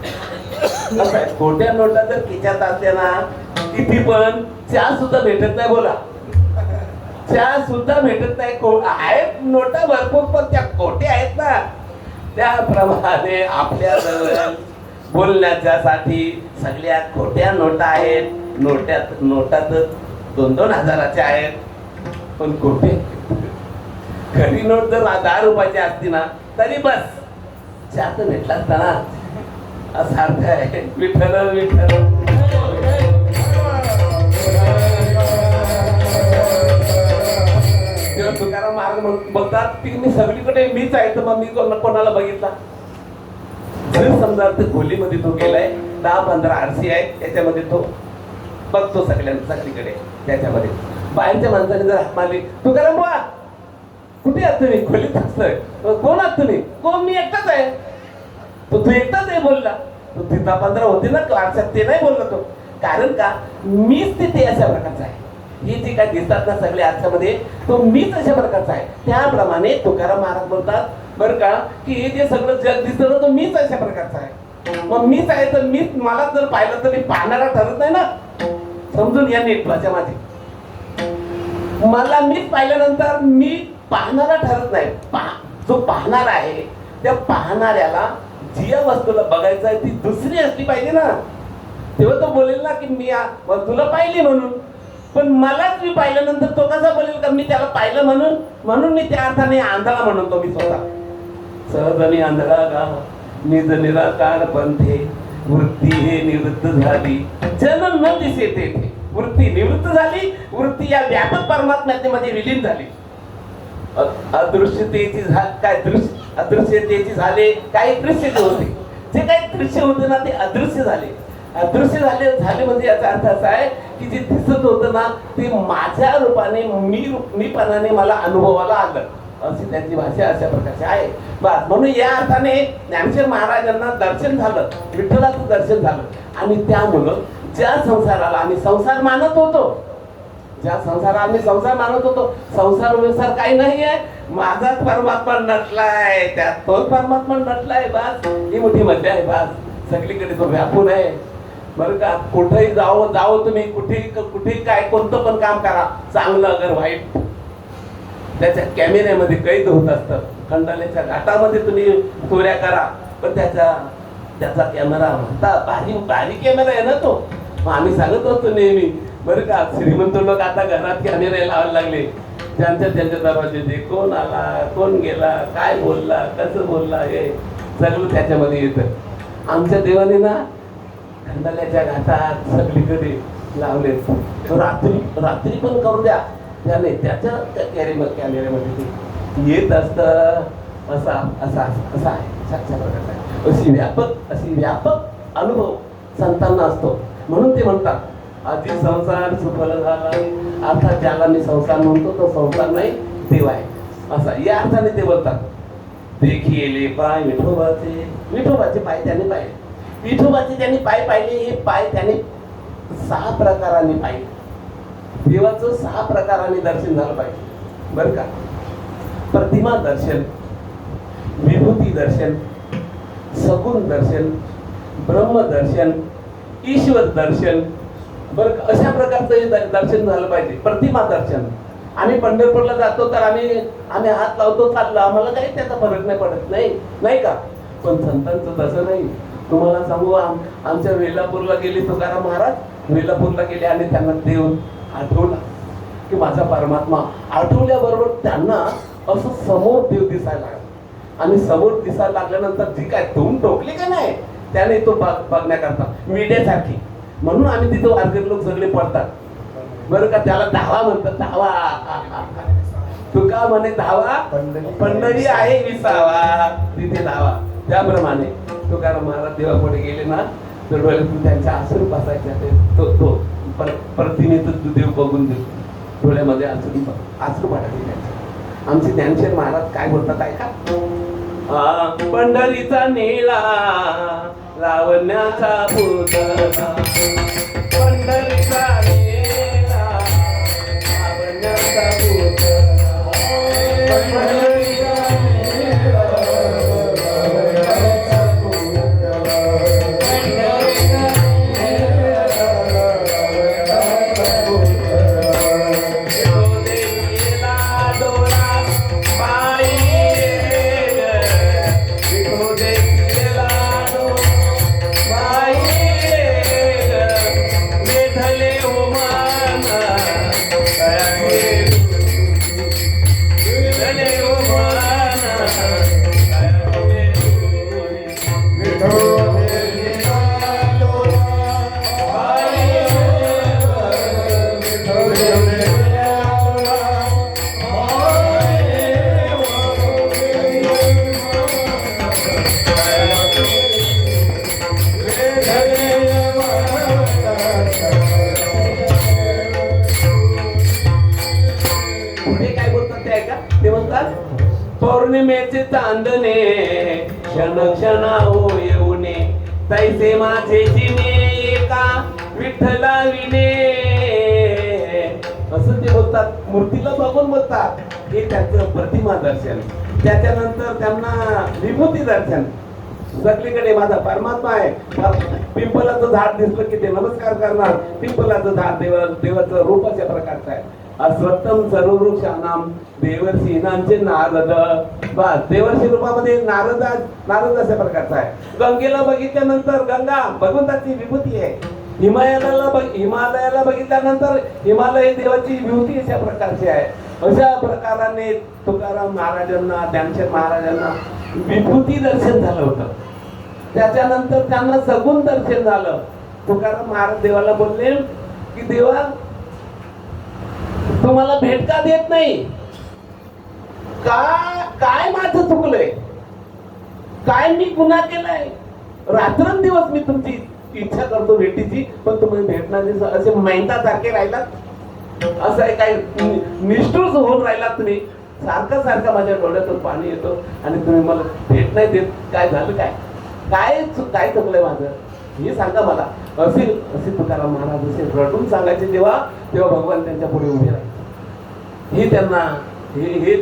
Speaker 2: असं आहे, खोट्या नोटा जर खिच्यात असल्या ना, किती पण चहा सुद्धा भेटत नाही. बोला, चहा सुद्धा भेटत नाही. आहेत नोटा भरपूर पण त्या खोट्या आहेत ना. त्याप्रमाणे आपल्या जवळ बोलण्याच्यासाठी सगळ्या खोट्या नोटा आहेत. नोटा तर 2-2 हजाराच्या आहेत, पण खोटे. खरी नोट जर 10 रुपयाची असती ना तरी बस चहा तर भेटला असता ना. असा अर्थ आहे. विठ्ठल विठ्ठल. तेव्हा तुकाराम महाराज बोलतात की मी सगळीकडे मीच आहे, तर मग मी कोणाला बघितला. जर समजा ते खोलीमध्ये तो गेलाय, 10-15 आरसी आहेत, त्याच्यामध्ये तो बघतो सगळीकडे. त्याच्यामध्ये बाहेरच्या माणसाने जर हात मारली, तुकाराम बुवा कुठे आहात तुम्ही? खोलीत असतोय. कोण आहात तुम्ही? कोण? मी एकटाच आहे. तू एकटाच आहे बोलला. तो 10-15 होते ना आरशात, ते नाही बोलला तो. कारण का, मीच तिथे अशा प्रकारचा आहे. हे जे काय दिसतात ना सगळे आरशामध्ये, तो मीच अशा प्रकारचा आहे. त्याप्रमाणे तुकाराम महाराज बोलतात बरं का, की हे जे सगळं जग दिसतं ना, तो मीच अशा प्रकारचा आहे. मग मीच आहे तर मीच, मला जर पाहिलं तर मी पाहणारा ठरत नाही ना. समजून या नीट भाषा माझी. मला मीच पाहिल्यानंतर मी पाहणारा ठरत नाही. जो पाहणार आहे त्या पाहणाऱ्याला जी वस्तूला बघायचं आहे ती दुसरी असली पाहिजे ना. तेव्हा तो बोलेल ना की मी तुला पाहिली म्हणून. पण मलाच मी पाहिल्यानंतर तो कसा बोलेल का मी त्याला पाहिलं म्हणून मी त्या अर्थाने आंधळा म्हणतो मी स्वतः. सहजनी आंधळा गा निज निराकार पंथे, वृत्ती हे निवृत्त झाली जन न दिसे तेथे. वृत्ती निवृत्त झाली, वृत्ती या व्यापक परमात्म्यामध्ये विलीन झाली. अदृश्यतेची अदृश्यतेची झाले काही दृश्य होते. जे काही दृश्य होते ना ते अदृश्य झाले. अदृश्य झाले म्हणजे याचा अर्थ असा आहे की जे दिसत होतं ना ते माझ्या रूपाने मीपणाने मला अनुभवाला आलं. अशी त्यांची भाषा अशा प्रकारची आहे. बस म्हणून या अर्थाने ज्ञानेश्वर महाराजांना दर्शन झालं, विठ्ठलाचं दर्शन झालं. आणि त्यामुळं ज्या संसाराला आम्ही संसार मानत होतो, संसार व्यवसार काही नाही आहे. माझाच परमात्मा नटलाय, त्यात तोच परमात्मा नटलाय. बस ही मोठी मजा आहे. बस सगळीकडे तो व्यापून आहे. बरं का, कुठेही जावं तुम्ही, कुठेही काय कोणतं पण काम करा, चांगलं अगर वाईट, त्याच्या कॅमेऱ्यामध्ये कैद होत असतं. खंडाल्याच्या घाटामध्ये तुम्ही चोऱ्या करा, पण त्याचा कॅमेरा म्हणता भारी कॅमेरा आहे ना तो. मग आम्ही सांगत असतो नेहमी बरं का, श्रीमंत लोक आता घरात कॅमेरे लावायला लागले. त्यांच्या दरवाजे कोण आला, कोण गेला, काय बोलला, कसं बोलला, हे सगळं त्याच्यामध्ये येतं. आमच्या देवाने ना खंडाल्याच्या घाटात सगळीकडे लावले. रात्री पण करू द्या, त्याने त्याच्या कॅमेऱ्यामध्ये ते येत असतं. असा आहे अशा प्रकारचा अशी व्यापक अनुभव संतांना असतो. म्हणून ते म्हणतात आधी संसार सुफल झाला. अर्थात ज्याला मी संसार म्हणतो तो संसार नाही, देव आहे. असा या अर्थाने ते बोलतात. देखिले पाय विठोबाचे पाय त्याने पाहिले. विठोबाचे त्यांनी पाय पाहिले. हे पाय त्याने 6 प्रकाराने पाहिले. देवाचं 6 प्रकाराने दर्शन झालं पाहिजे. बरं का, प्रतिमा दर्शन, विभूती दर्शन, सगुण दर्शन, ब्रह्म दर्शन, ईश्वर दर्शन. बरं का, अशा प्रकारचं दर्शन झालं पाहिजे. प्रतिमा दर्शन. आम्ही पंढरपूरला जातो तर आम्ही हात लावतो, चाललो, आम्हाला काही त्याचा फरक नाही पडत नाही का. पण संतांचं तसं नाही. तुम्हाला सांगू आमच्या वेलापूरला गेले तुकाराम महाराज, वेलापूरला गेले आणि त्यांना देव आठवला की माझा परमात्मा. आठवल्याबरोबर त्यांना असं समोर देव दिसायला लागला आणि समोर दिसायला लागल्यानंतर जी काय धूम ठोकली का नाही त्याने तो बघण्याकरता मीडियासारखी, म्हणून आम्ही तिथं वारकरी लोक सगळे पडतात बरं का. त्याला धावा म्हणतात, धावा. तुका म्हणे धावा पंढरी आहे विसावा, तिथे धावा. त्याप्रमाणे तुकाराम महाराज देवापुढे गेले ना तर डोळ्यातून त्यांच्या आसरू बसायचे. तो प्रतिनिधित्व देव बघून डोळ्यामध्ये आसरू पाठायचे त्यांचे. आमचे ज्ञानशेर महाराज काय बोलतात ऐका. पंढरीचा नीला लावण्याचा पुतळा, पंढरीचा नीला लावण्याचा पुतळा, पौर्णिमेचे चांदणे क्षण क्षणा हो येऊने, तैसे माझे जिने एका विठ्ठला विने. असं ते बोलतात, मूर्तीला बघून बोलतात. हे त्यांचं प्रतिमा दर्शन. त्याच्यानंतर त्यांना विभूती दर्शन. सगळीकडे माझा परमात्मा आहे. पिंपलाचं झाड दिसलं की ते नमस्कार करणार. पिंपलाचं झाड देवाचं रूप अशा प्रकारचं आहे. अस्वत्थम सर्ववृक्षानाम देवर्षी इनांचे नारद. बस देवर्षी रूपामध्ये नारद अशा प्रकारचा आहे. गंगेला बघितल्यानंतर गंगा भगवंताची विभूती आहे. हिमालयाला बघितल्यानंतर हिमालय देवाची विभूती अशा प्रकारची आहे. अशा प्रकाराने तुकाराम महाराजांना, ज्ञानशेर महाराजांना विभूती दर्शन झालं होतं. त्याच्यानंतर त्यांना सगुण दर्शन झालं. तुकाराम महाराज देवाला बोलले की देवा तुम्हाला भेट का देत नाही? काय माझं चुकलंय? काय मी गुन्हा केलाय? रात्रंदिवस मी तुमची इच्छा करतो भेटीची, पण तुम्ही भेटणार असे मैंदासारखे राहिलात. असं आहे काय निष्ठुर होऊन राहिलात तुम्ही. सारखं माझ्या डोळ्यातून पाणी येतो आणि तुम्ही मला भेट नाही देत. काय झालं? काय चुकलंय माझं हे सांगा मला. असे तुकाराम महाराज असे रडून सांगायचे तेव्हा भगवान त्यांच्या पुढे उभे राहायचे. हे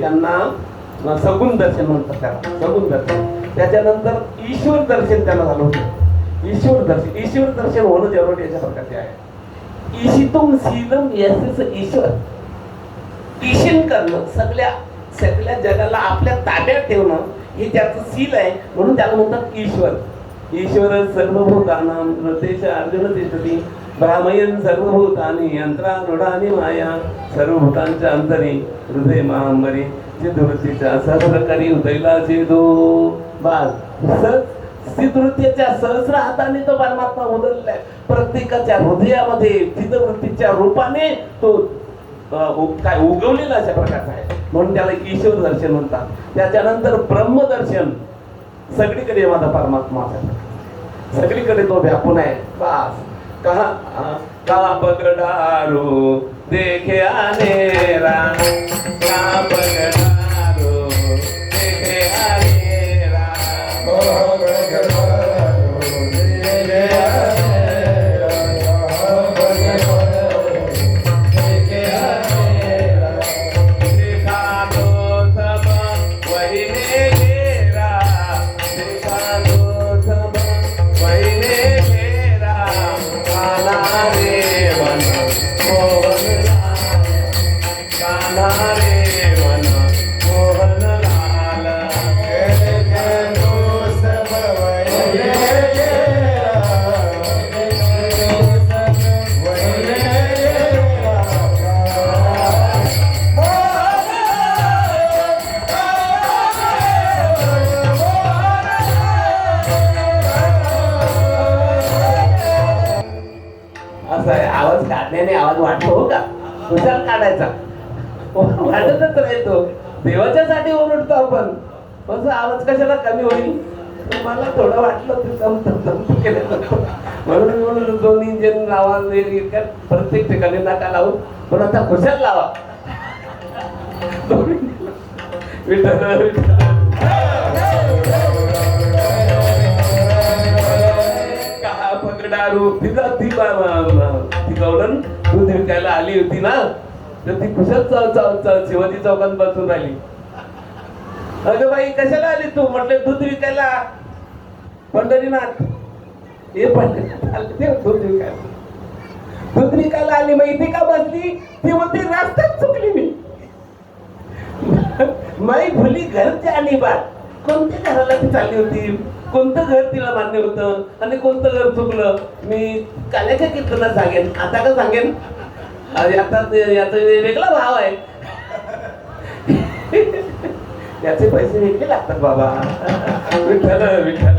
Speaker 2: त्यांना सगुण दर्शन म्हणतात. त्याला सगुण दर्शन. त्याच्यानंतर ईश्वर दर्शन त्यांना झालं होतं. ईश्वर दर्शन होणं जरूर याच्या प्रकारचे आहे. ईशितुम शीलम यशस ईश्वर. ईशिन करणं, सगळ्या जगाला आपल्या ताब्यात ठेवणं हे त्याचं शील आहे. म्हणून त्याला म्हणतात ईश्वर. ईश्वर सर्वभूतानां हृदेश अर्जुन तिष्ठति भ्रामयन् सर्वभूतानि यंत्रारूढानि माया. सर्वभूतांच्या अंतरी हृदय महांबरी चिदवृत्तीच्या सहस्रकारी उदयला चेदो. चिदवृत्तीच्या सहस्र हाताने तो परमात्मा उदरलाय. प्रत्येकाच्या हृदयामध्ये चिदवृत्तीच्या रूपाने तो काय उगवलेला अशा प्रकारचा आहे. म्हणून त्याला ईश्वर दर्शन म्हणतात. त्याच्यानंतर ब्रह्मदर्शन. सगळीकडे माझा परमात्मा आहे, सगळीकडे तो व्यापून आहे. बस का पगडारो देखे आनेरा, का पगडारो देखे आनेरा,
Speaker 3: Yeah.
Speaker 2: असं आहे, आवाज काढण्याने आवाज वाटतो हो का? खुशाल काढायचा वाटतच राहतो. देवाच्यासाठी ओरडतो आपण, असं आवाज कशाला कमी होईल? तर मला थोडं वाटलं ते जमत केलं म्हणून 2 इंजिन लावा प्रत्येक ठिकाणी नाका लावून, पण आता खुशाल लावा. विठ्ठल विठ्ठल का पगडारू तिचा ती गवळण दूध विकायला आली होती ना, तर ती खुशाल शिवाजी चौकात बसून राहिली. अगं बाई कशाला आली तू? म्हटलं दूध विकायला. पंढरीनाथ हे पंढरीनाथ आले ते दूध विकायला आली. मग इथे का बसली? ती म्हणते रस्त्यात चुकली मी. माई भुली घरची आणि बात. कोणत्या घराला ती चालली होती? कोणतं घर तिला मान्य होतं आणि कोणतं घर चुकलं? मी काल्याच्या कीर्तनात सांगेन, आता का सांगेन? आता याचा वेगळा भाव आहे. त्याचे पैसे वेगळे लागतात बाबा. विठ्ठल विठ्ठल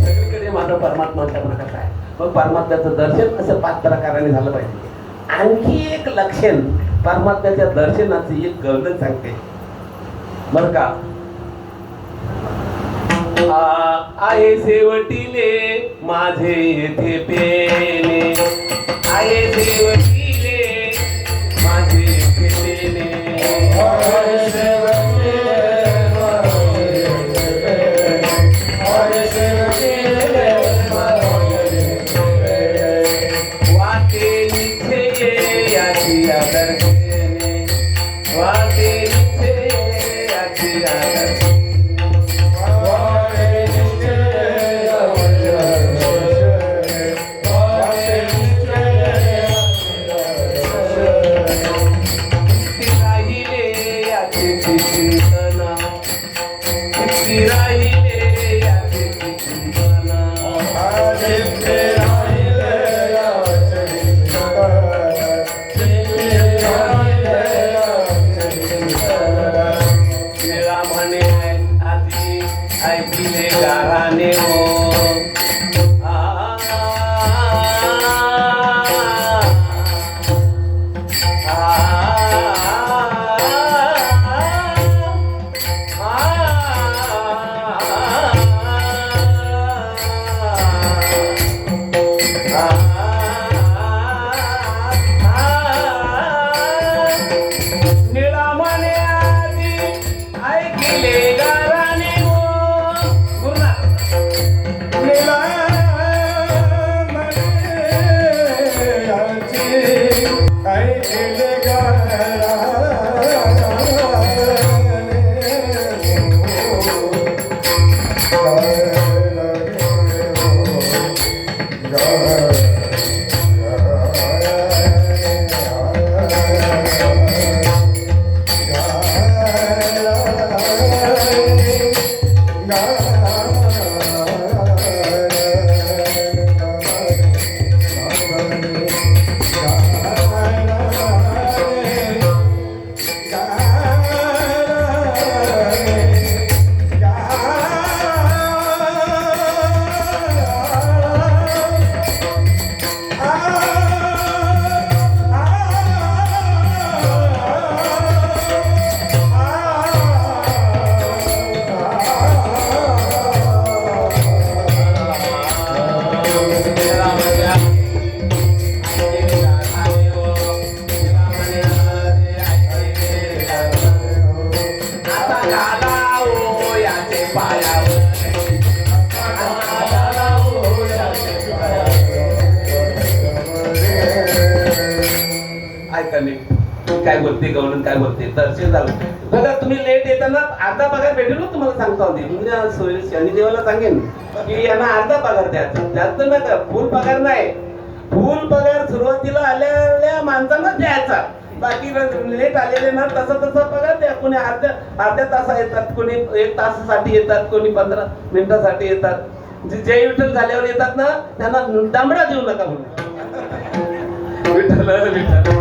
Speaker 2: सगळीकडे माझा परमात्माच्या प्रकाश आहे. मग परमात्म्याचं दर्शन असं 5 प्रकाराने झालं पाहिजे. आणखी एक लक्षण परमात्म्याच्या दर्शनाची एक गवलन सांगते बर का. आहे शेवटीले माझे येथे पेने, आहे शेवटीले माझे येथे पेने, वाटे निश्चय याची आदर्शने, वाटे निश्चय याची आदर्शने. काय बोलते गवळण काय बोलते दर्शन झालं बघा. तुम्ही लेट येताना अर्धा पगार भेटेल ना तुम्हाला सांगता होते. शनिदेवाला सांगेन की यांना अर्धा पगार द्यायचा, जास्त नका. फुल पगार नाही, फुल पगार सुरुवातीला आलेल्या माणसांना द्यायचा. बाकी लेट आलेले ना तसा पगार द्या. कोणी अर्ध्या तासा येतात, कोणी 1 तासासाठी येतात, कोणी 15 मिनिटासाठी येतात. जय विठ्ठल झाल्यावर येतात ना त्यांना दांबडा देऊ नका म्हणून. विठ्ठल विठ्ठल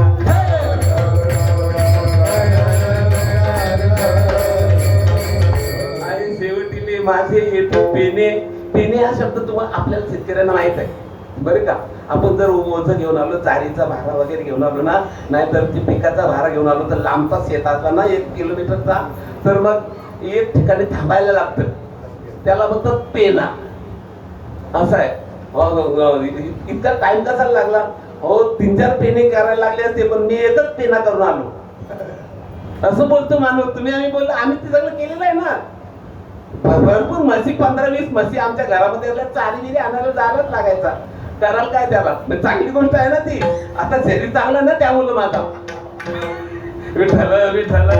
Speaker 2: माझे येथे पेने. पेने हा शब्द तुम्हाला आपल्याला शेतकऱ्यांना माहित आहे बरं का. आपण जर ओझं घेऊन आलो, चारीचा भारा वगैरे घेऊन आलो ना, नाहीतर ते पिकाचा भारा घेऊन आलो तर लांबचा शेताचा ना 1 किलोमीटरचा, तर मग एक ठिकाणी थांबायला लागतं. त्याला म्हणतात पेना. असं आहे. इतका टाइम कसा लागला हो, 3-4 पेने करायला लागले असते, पण मी एकच पेना करून आलो. असं बोलतो माणूस. तुम्ही आम्ही बोललो, आम्ही ते सगळं केलेलं आहे ना. भरपूर म्हशी, 15-20 म्हशी आमच्या घरामध्ये चारी बिरी आणायला जायलाच लागायचा. कराल काय त्याला, चांगली गोष्ट आहे ना ती. आता शरीर चांगलं ना, त्यामुळं माझा विठ्ठल विठ्ठल.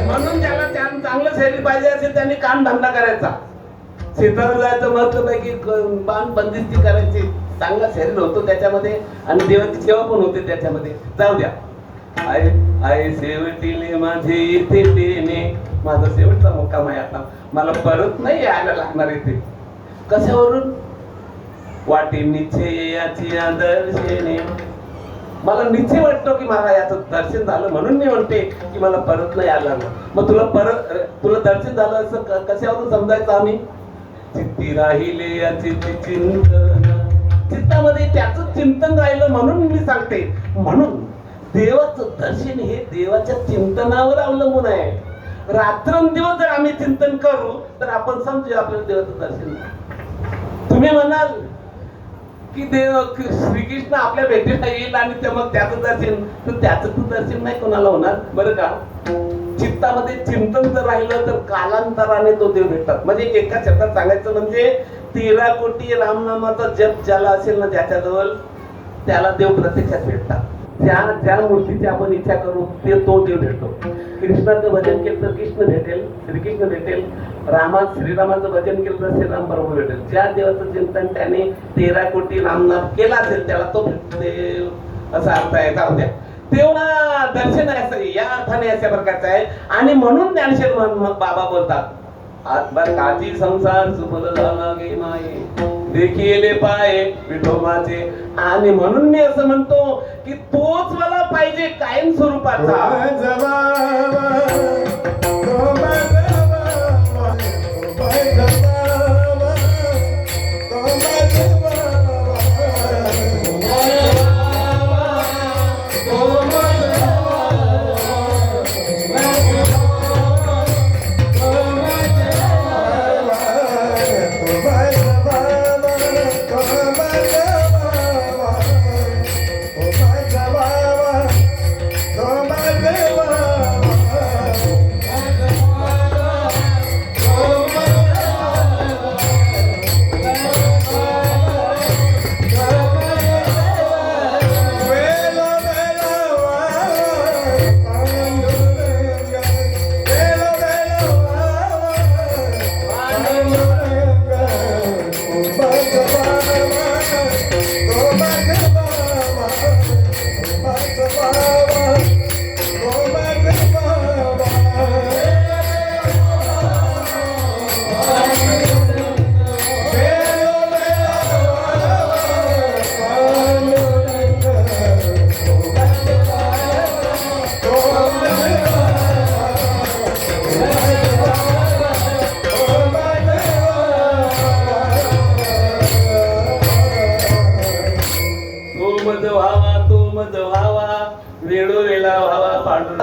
Speaker 2: म्हणून त्याला चांगलं शरीर पाहिजे असेल त्यांनी काम धंदा करायचा. शेतावर जायचं, मस्त पैकी बाण बंदिस्ती करायची. चांगलं शरीर होतो त्याच्यामध्ये आणि देवाची सेवा पण होते त्याच्यामध्ये. जाऊ द्या. आई आई शेवटीले माझे इथे पेने. माझा शेवटचा मुक्काम आहे आता. मला परत नाही यायला लागणार इथे. कशावरून? वाटे निश्चय याची दर्शने. मला निश्चय वाटतो की मला याचं दर्शन झालं, म्हणून मी म्हणते की मला परत नाही यायला लागणार. मग तुला दर्शन झालं असं कशावरून समजायचं आम्ही? चित्ती राहिले याचे चिंतन. चित्तामध्ये त्याचं चिंतन राहिलं म्हणून मी सांगते. म्हणून देवाचं दर्शन हे देवाच्या चिंतनावर अवलंबून आहे. रात्रंदिवस जर आम्ही चिंतन करू तर आपण समजू आपल्याला देवाचं दर्शन. तुम्ही म्हणाल की श्रीकृष्ण आपल्या भेटीला येईल आणि मग त्याचं दर्शन, तर त्याचं दर्शन नाही कोणाला होणार बरं का. चित्तामध्ये चिंतन जर राहिलं तर कालांतराने तो देव भेटतात. म्हणजे एका शब्दात सांगायचं म्हणजे 13 कोटी रामनामाचा जप ज्याला असेल ना त्याच्याजवळ, त्याला देव प्रत्यक्षात भेटतात. ज्या मूर्तीची आपण इच्छा करू ते तो देव भेटतो. कृष्णाचं भजन केलं तर कृष्ण भेटेल, श्रीकृष्ण भेटेल. श्रीरामाचं भजन केलं तर श्रीराम बरोबर भेटेल. ज्या देवाचं चिंतन त्याने 13 कोटी रामनाम केला असेल त्याला तो भेटेल, असा अर्थ आहे. जाऊ द्या. तेव्हा दर्शन आहे या अर्थाने अशा प्रकारचं आहे. आणि म्हणून ज्ञानेश्वर मग बाबा बोलतात आत्मा काजी संसार सुफल झाला गे माये देखीले पाय विठोबाचे. आणि म्हणून मी असं म्हणतो की तोच मला पाहिजे कायम स्वरूपाचा.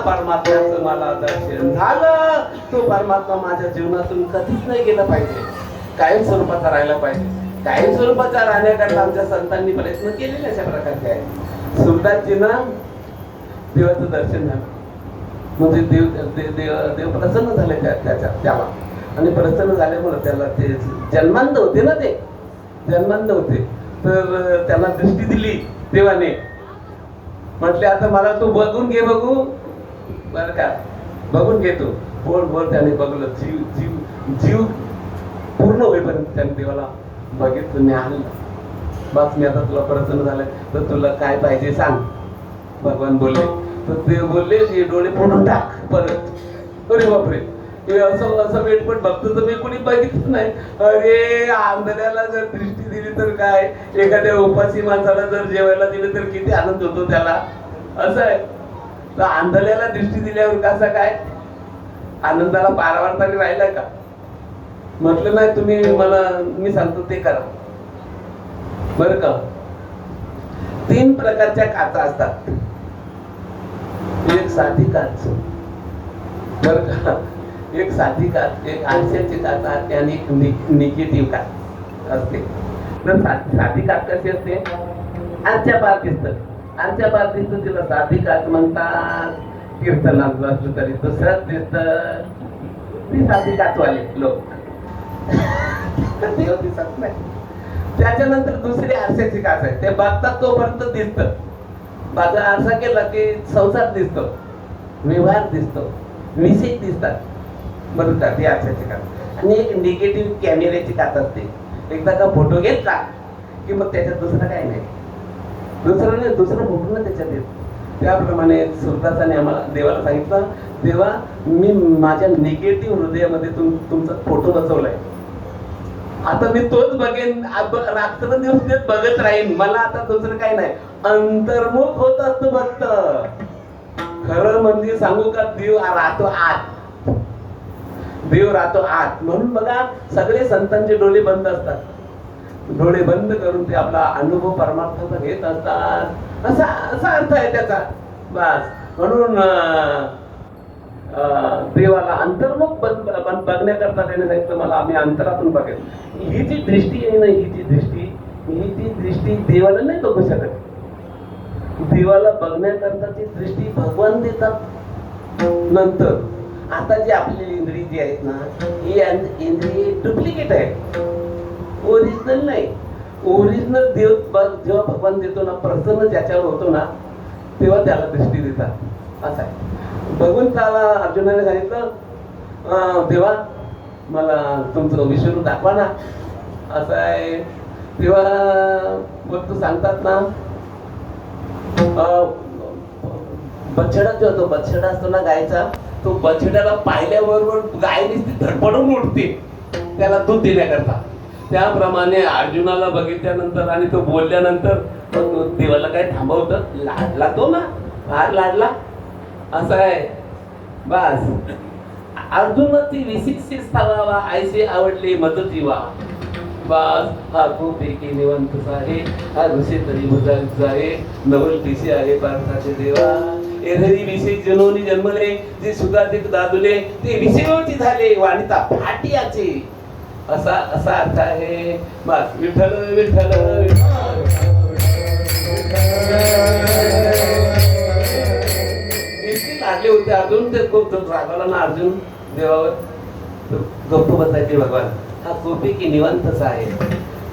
Speaker 2: परमात्म्याचं मला दर्शन झालं. तो परमात्मा माझ्या जीवनातून कधीच नाही गेला पाहिजे, कायम स्वरूपाचा राहिला पाहिजे. कायम स्वरूपाचा राहण्याकरता आमच्या संतांनी प्रयत्न केलेले अशा प्रकारचे आहे. सुरदासजींना देवाचं दर्शन झालं म्हणजे देव प्रसन्न झाले त्याला. आणि प्रसन्न झाल्यामुळे त्याला ते जन्मांध होते ना, ते जन्मांध होते. तर त्यांना दृष्टी दिली देवाने. म्हटले आता मला तू बघून घे, बघू बर का, बघून घे तू. बोल त्याने बघलं. जीव पूर्ण होईपर्यंत त्याने देवाला बघितलं. मी आणलं बस, मी आता तुला प्रसन्न झालंय तर तुला काय पाहिजे सांग. भगवान बोलले. तर ते बोलले की डोळे फोडून टाक परत. अरे बापरे, असं वेटपट बघतो तर मी कोणी बघितलं नाही. अरे आंधळ्याला जर दृष्टी दिली तर काय, एखाद्या उपासी माणसाला जर जेवायला दिले तर किती आनंद होतो त्याला. असं आहे. तर आंधळ्याला दृष्टी दिल्यावर कसं काय आनंदाला पारावार तरी राहिला का? म्हटलं नाही, तुम्ही मला मी सांगतो ते करा. बरं का, 3 प्रकारच्या काचा असतात. एक साधी काच, बरं का, एक साधी काच, एक आरशाची काच असते आणि एक निगेटिव्ह काच असते. तर साधी काच कशी असते? आरच्या पार दिसत, आरच्या पार दिसत तिला साधी काच म्हणतात. कीर्तनातलं असलं तरी दुसरंच दिसत, ती साधी काचवाले लोक. देव दिसत नाही. त्याच्यानंतर दुसरी आरशाची काच आहे, ते बघतात तोपर्यंत दिसत. माझा आरसा केला की संसार दिसतो, व्यवहार दिसतो, विषय दिसतात. बरोबर का? ती आरशाची काच. आणि एक निगेटिव्ह कॅमेऱ्याची काच असते. एकदा का फोटो घेतला की मग त्याच्यात दुसरं काही नाही, दुसरं फोटो ना त्याच्यात येत. त्याप्रमाणे सुरदासाने आम्हाला देवाला सांगितलं, देवा मी माझ्या निगेटिव्ह हृदयामध्ये तुमचा फोटो बसवलाय. आता मी तोच बघेन, रात्र दिवस बघत राहीन. मला आता दुसरं काही नाही. अंतर्मुख होत असतो भक्त. खरं म्हणजे सांगू का, देव राहतो आत, देव राहतो आत. म्हणून बघा, सगळे संतांचे डोळे बंद असतात. डोळे बंद करून ते आपला अनुभव परमार्थाचा घेत असतात. असा अर्थ आहे त्याचा. बस म्हणून देवाला अंतर्मुख बघण्याकरता त्याने सांगितलं, मला आम्ही अंतरातून बघेल. ही जी दृष्टी आहे ना, ही ती दृष्टी देवाला नाही बघू शकत. देवाला बघण्याकरताची दृष्टी भगवान देतात. नंतर आता जी आपली इंद्रिय जी आहेत ना, ही इंद्रिय डुप्लिकेट आहे, ओरिजिनल नाही. ओरिजिनल देव जेव्हा भगवान देतो ना, प्रसन्न ज्याच्यावर होतो ना, तेव्हा त्याला दृष्टी देतात. असं आहे. बघून त्याला अर्जुनाने सांगितलं, देवा मला तुमचं विष्णू दाखवा ना. असं आहे. तेव्हा मग तू सांगतात ना, बछडा जो होतो, बछडा असतो ना गायचा, तो बछड्याला पाहिल्याबरोबर गाय नुसती धडपडून उठते त्याला दूध देण्याकरता. त्याप्रमाणे अर्जुनाला बघितल्यानंतर आणि तो बोलल्यानंतर देवाला काय थांबवतं? लाडला तो ना, फार लाडला. असं आहे. बस अर्जुनाची विशिष्ट स्थावावा ऐसे आवडले मत जीवा. बस हा खूप एकी निवंत आहे, हा ऋषी तरी बुजारीचा आहे, नवल पिशी आहे पार्थाचे देवा. एरहरी विषय जनोनी जन्मले, जे सुगाधिक दादुले, ते विषयोची झाले वाणिता फाटियाचे. असा अर्थ आहे. बस विठ्ठल विठ्ठल इतके लागले होते अर्जुन. ते खूप रागावला ना अर्जुन देवावर. गप्प बसायचे भगवान. हा गोपी निवांतच आहे,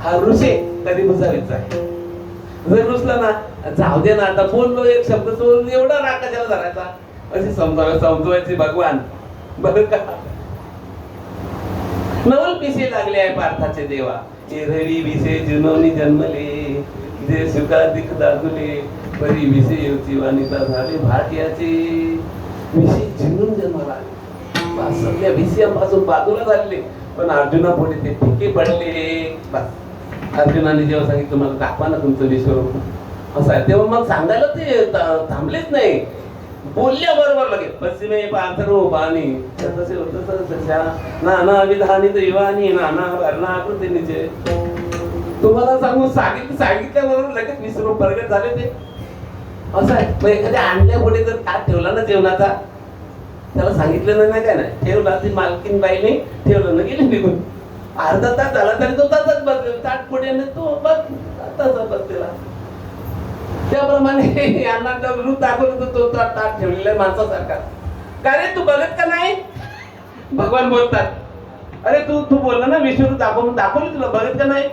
Speaker 2: हा ऋषी कधी बुजावीचा आहे. जर रुसला ना, जाऊ दे ना, आता बोललो एक शब्द तो एवढा राग कशाला धरायचा, अशी समजवायची भगवान. बरं का? नवल पिसे लागले आहे पार्थाचे देवा. एरहरी विषय जुनोनी जन्मले, जे सुखाधिक दादुले, परी विषय होती वाणिता झाले भाट्याचे. विषय जिनून जन्मला, सगळ्या विषयांपासून बाजूला झालेले. पण अर्जुना पुढे ते फिके पडले. बस अर्जुनाने जेव्हा सांगितलं, मला दाखवा ना तुमचं विश्वरूप असं आहे, तेव्हा मग सांगायला ते थांबलेच नाही. बोलल्या बरोबर लगेच पश्चिमे पार्थरूपानी तसे नाना विधानित युवानी नाना वर्णाकृतीनिचे. तुम्हाला सांगितल्या बरोबर लगेच विश्वरूप प्रगट झाले ते. असं आहे. मग एखाद्या आणल्या पुढे जर ताट ठेवला ना जेवणाचा, त्याला सांगितलं नाही काय नाही, ठेवला ती मालकीन बाईने ठेवलं ना, गेले निघून. अर्धा तास झाला तरी तो तासच बसलेला, ताट पुढे तो तसाच बसलेला. त्याप्रमाणे यांना रूप दाखवलं तो ताट ठेवलेला माणसासारखा. का रे तू बघत का नाही? भगवान बोलतात, अरे तू बोलला ना विश्वरूप दाखवलं तुला, बघत का नाही?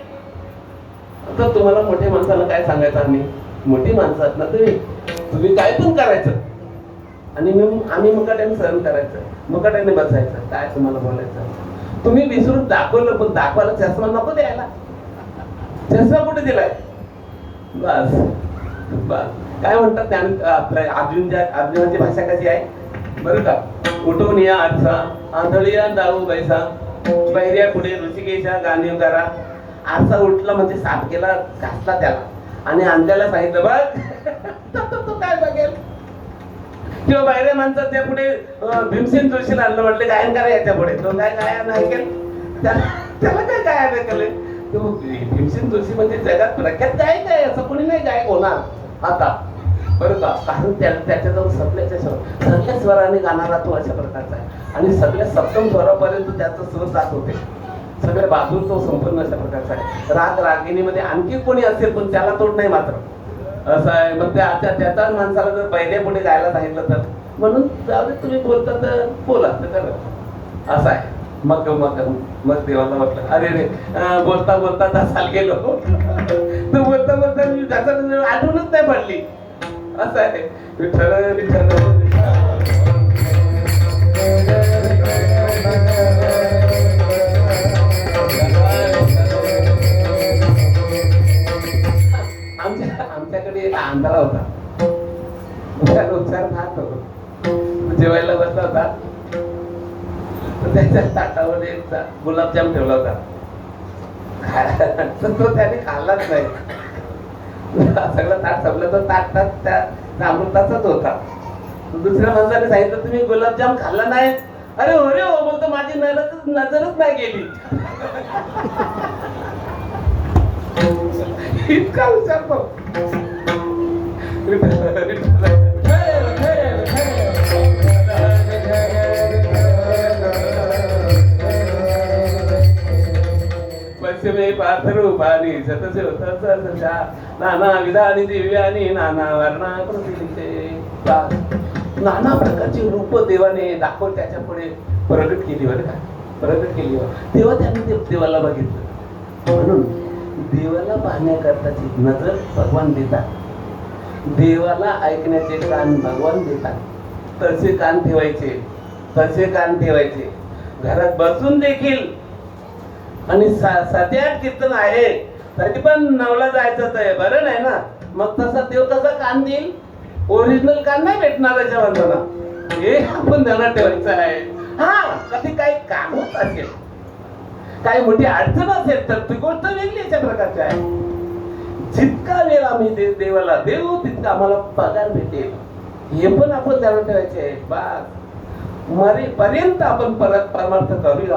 Speaker 2: आता तुम्हाला मोठ्या माणसाला काय सांगायचं? आम्ही मोठी माणसं आहात ना, तुम्ही काय पण करायचं आणि आम्ही मुकाट्याने सहन करायचं, मुकाट्याने बसायचं. काय तुम्हाला बोलायचं? तुम्ही विश्वरूप दाखवलं, पण दाखवायला चष्मा नको द्यायला. चष्मा कुठे दिलाय? बस काय म्हणतात त्याने आपल्या अर्जुनाची भाषा कशी आहे बरं का? उठून या आरसा, आंधळिया दाऊ बैसा, बहिऱ्या पुढे ऋषिकेशा गाणी करा. आरसा उठला म्हणजे साफ केला, घासला त्याला आणि अंध्याला सांगितलं बघ. तो काय बघेल? किंवा बाहेर माणसं त्या पुढे भीमसेन जोशीला आणलं, म्हटलं गायन करा याच्या पुढे. तो काय गायन ऐकेल? त्याला काय गायन ऐकले? तो भीमसेन जोशी म्हणजे जगात प्रख्यात गायक आहे, असं कोणी नाही गायक होणार आता, बरं का? कारण त्याच्याजवळ सगळ्या स्वराने गाणारा तो अशा प्रकारचा आहे, आणि सगळ्या सप्तम स्वरापर्यंत त्याचं स्वर जात होते, सगळ्या बाजून तो संपन्न अशा प्रकारचा आहे. राग रागिणीमध्ये आणखी कोणी असेल पण त्याला तोड नाही मात्र, असं आहे. मग त्याच्या माणसाला जर पहिले पुढे गायला सांगितलं तर, म्हणून जाऊ दे, तुम्ही बोलता तर बोला, तर करा, असं आहे. मग देवाला म्हटलं, अरे रे, बोलता बोलता दसाल गेलो, तू बोलता बोलता मी दसा आठवणच नाही पडली, असं आहे. विठ्ठल विठ्ठल आमच्याकडे एक आंधळा होता, उच्चार खात होतो, जेवायला बसला होता, त्याच्या ताटावर एक गुलाबजाम ठेवला होता, तर तो त्याने खाल्लाच नाही. सगळं ताट संपलं, तर ताट त्या अमृताचाच होता. दुसऱ्या माणसाने सांगितलं, तुम्ही गुलाबजाम खाल्ला नाही? अरे हो रे हो, बोलतो, माझी नजरच नाही गेली. इतका विचारतो. पश्चिमे पार्थरूपानी सतसे सतसशा नाना विधानी दिव्यानी नाना वर्णा कृतीचे. नाना प्रकारची रूप देवाने दाखवून त्याच्या पुढे प्रगट केली, बरं का? प्रगट केली. तेव्हा त्यांनी देवाला बघितलं. म्हणून देवाला पाहण्याकरताची नजर भगवान देतात, देवाला ऐकण्याचे कान भगवान देतात. तसे कान ठेवायचे, तसे कान ठेवायचे. घरात बसून देखील, आणि 7-8 कीर्तन आहे तरी पण नवला जायचं आहे, बरं नाही ना? मग तसा देव तसा कान देईल, ओरिजिनल कान नाही भेटणार याच्या माणसाला. हे आपण ध्यानात ठेवायचं आहे. हा, कधी काही काम होत असेल, काही मोठी अडचण असेल तर ती गोष्ट वेगळी याच्या प्रकारची आहे. जितका वेळ आम्ही देवाला देऊ तितका आम्हाला पगार भेटेल, हे पण आपण ध्यानात ठेवायचे आहे. बस मरेपर्यंत आपण परत परमार्थ करूया.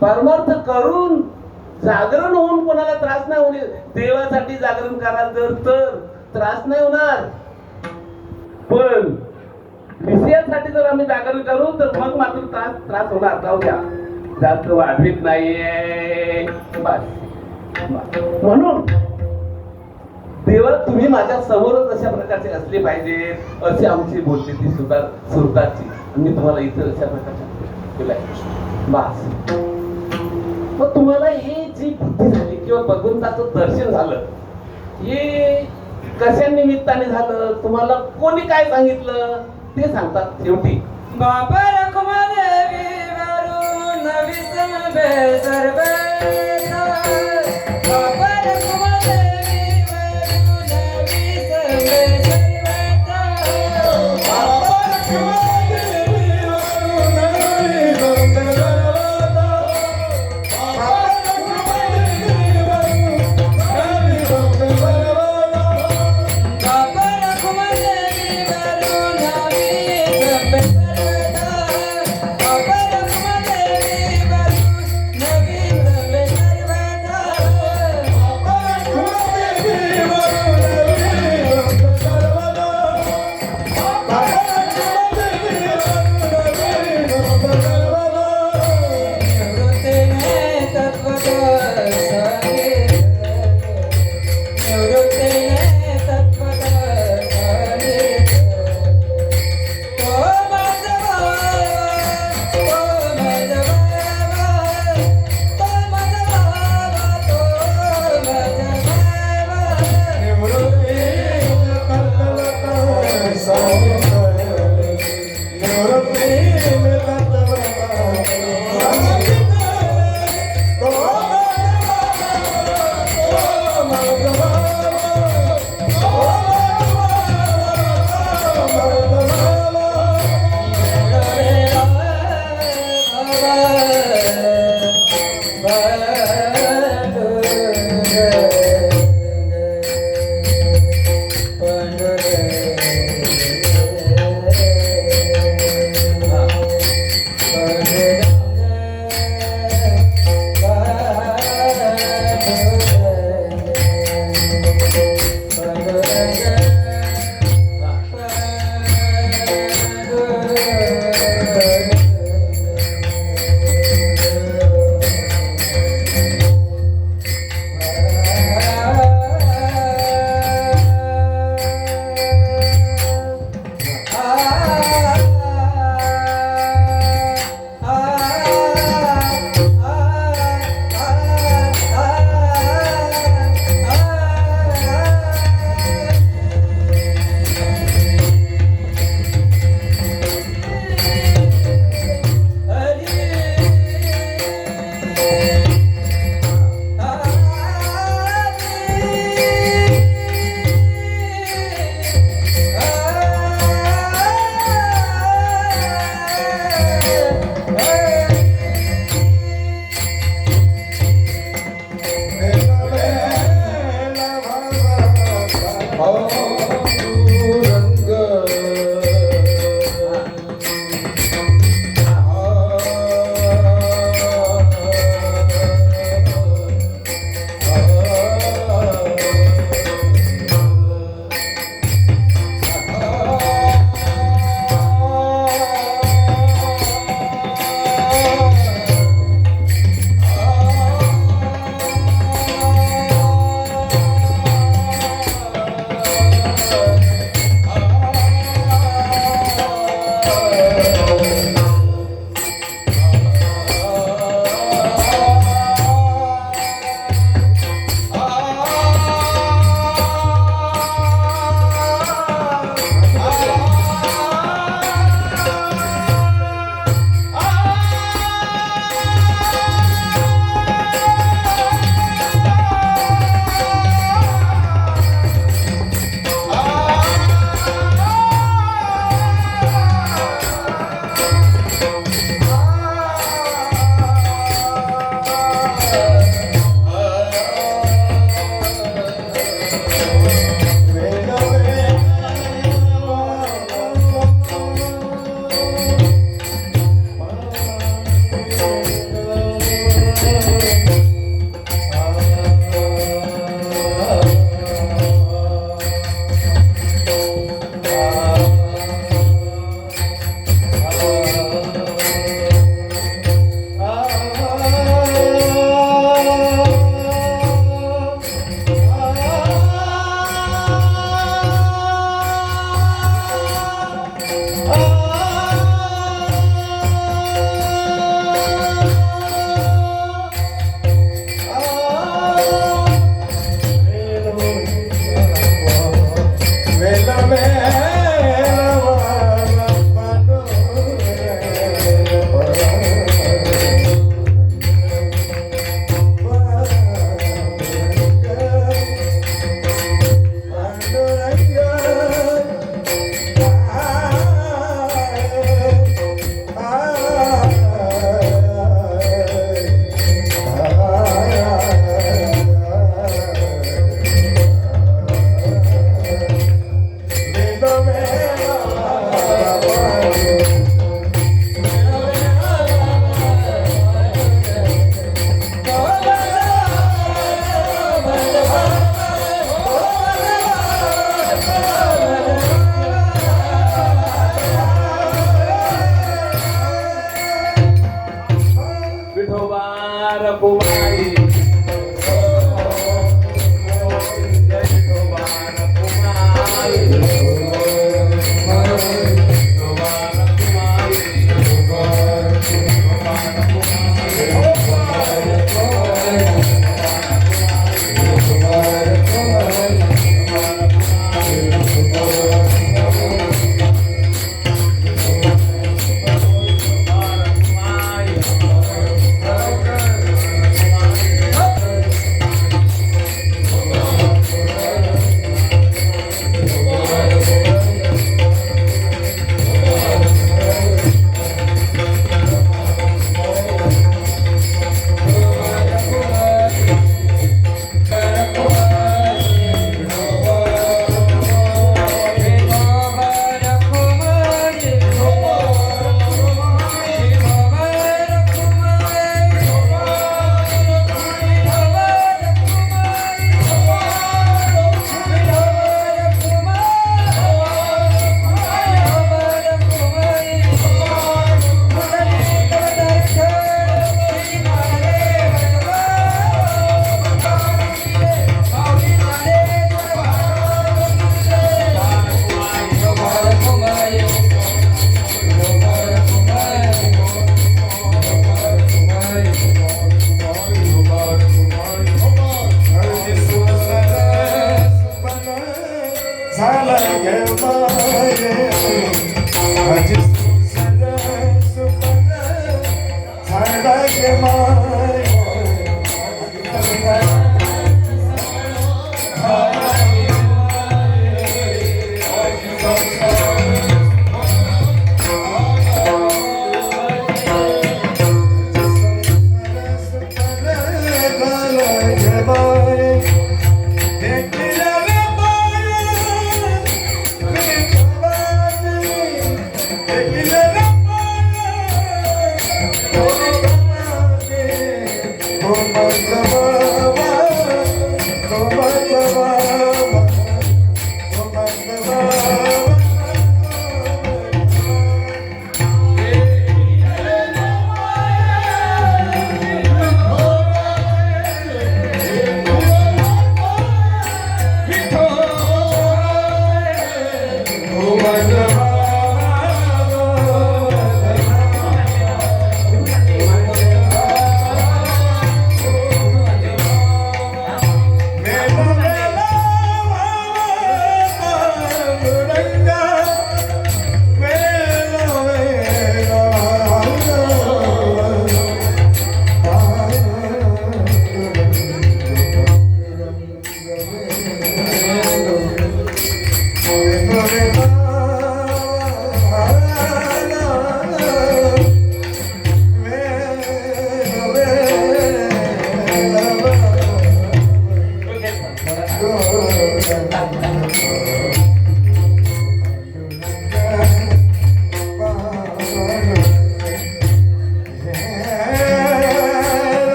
Speaker 2: परमार्थ करून जागरण होऊन कोणाला त्रास नाही होईल. देवासाठी जागरण करा तर त्रास नाही होणार, पण विषयासाठी जर आम्ही जागरण करू तर मग मात्र त्रास होणार. जाऊ द्या, जास्त वाढवीत नाहीये. बस म्हणून देवा, तुम्ही माझ्या समोरच अशा प्रकारचे असले पाहिजे, अशी आमची बोलली ती सुरताची. मी तुम्हाला इतर अशा प्रकारच्या केलाय. बस मग तुम्हाला हे जी बुद्धी झाली किंवा भगवंताचं दर्शन झालं, हे कशा निमित्ताने झालं, तुम्हाला कोणी काय सांगितलं ते सांगतात शेवटी.
Speaker 1: बाबा रखुमादेवी वरून विसम बेसर्व बाबा रखुमादेवी वरून विसम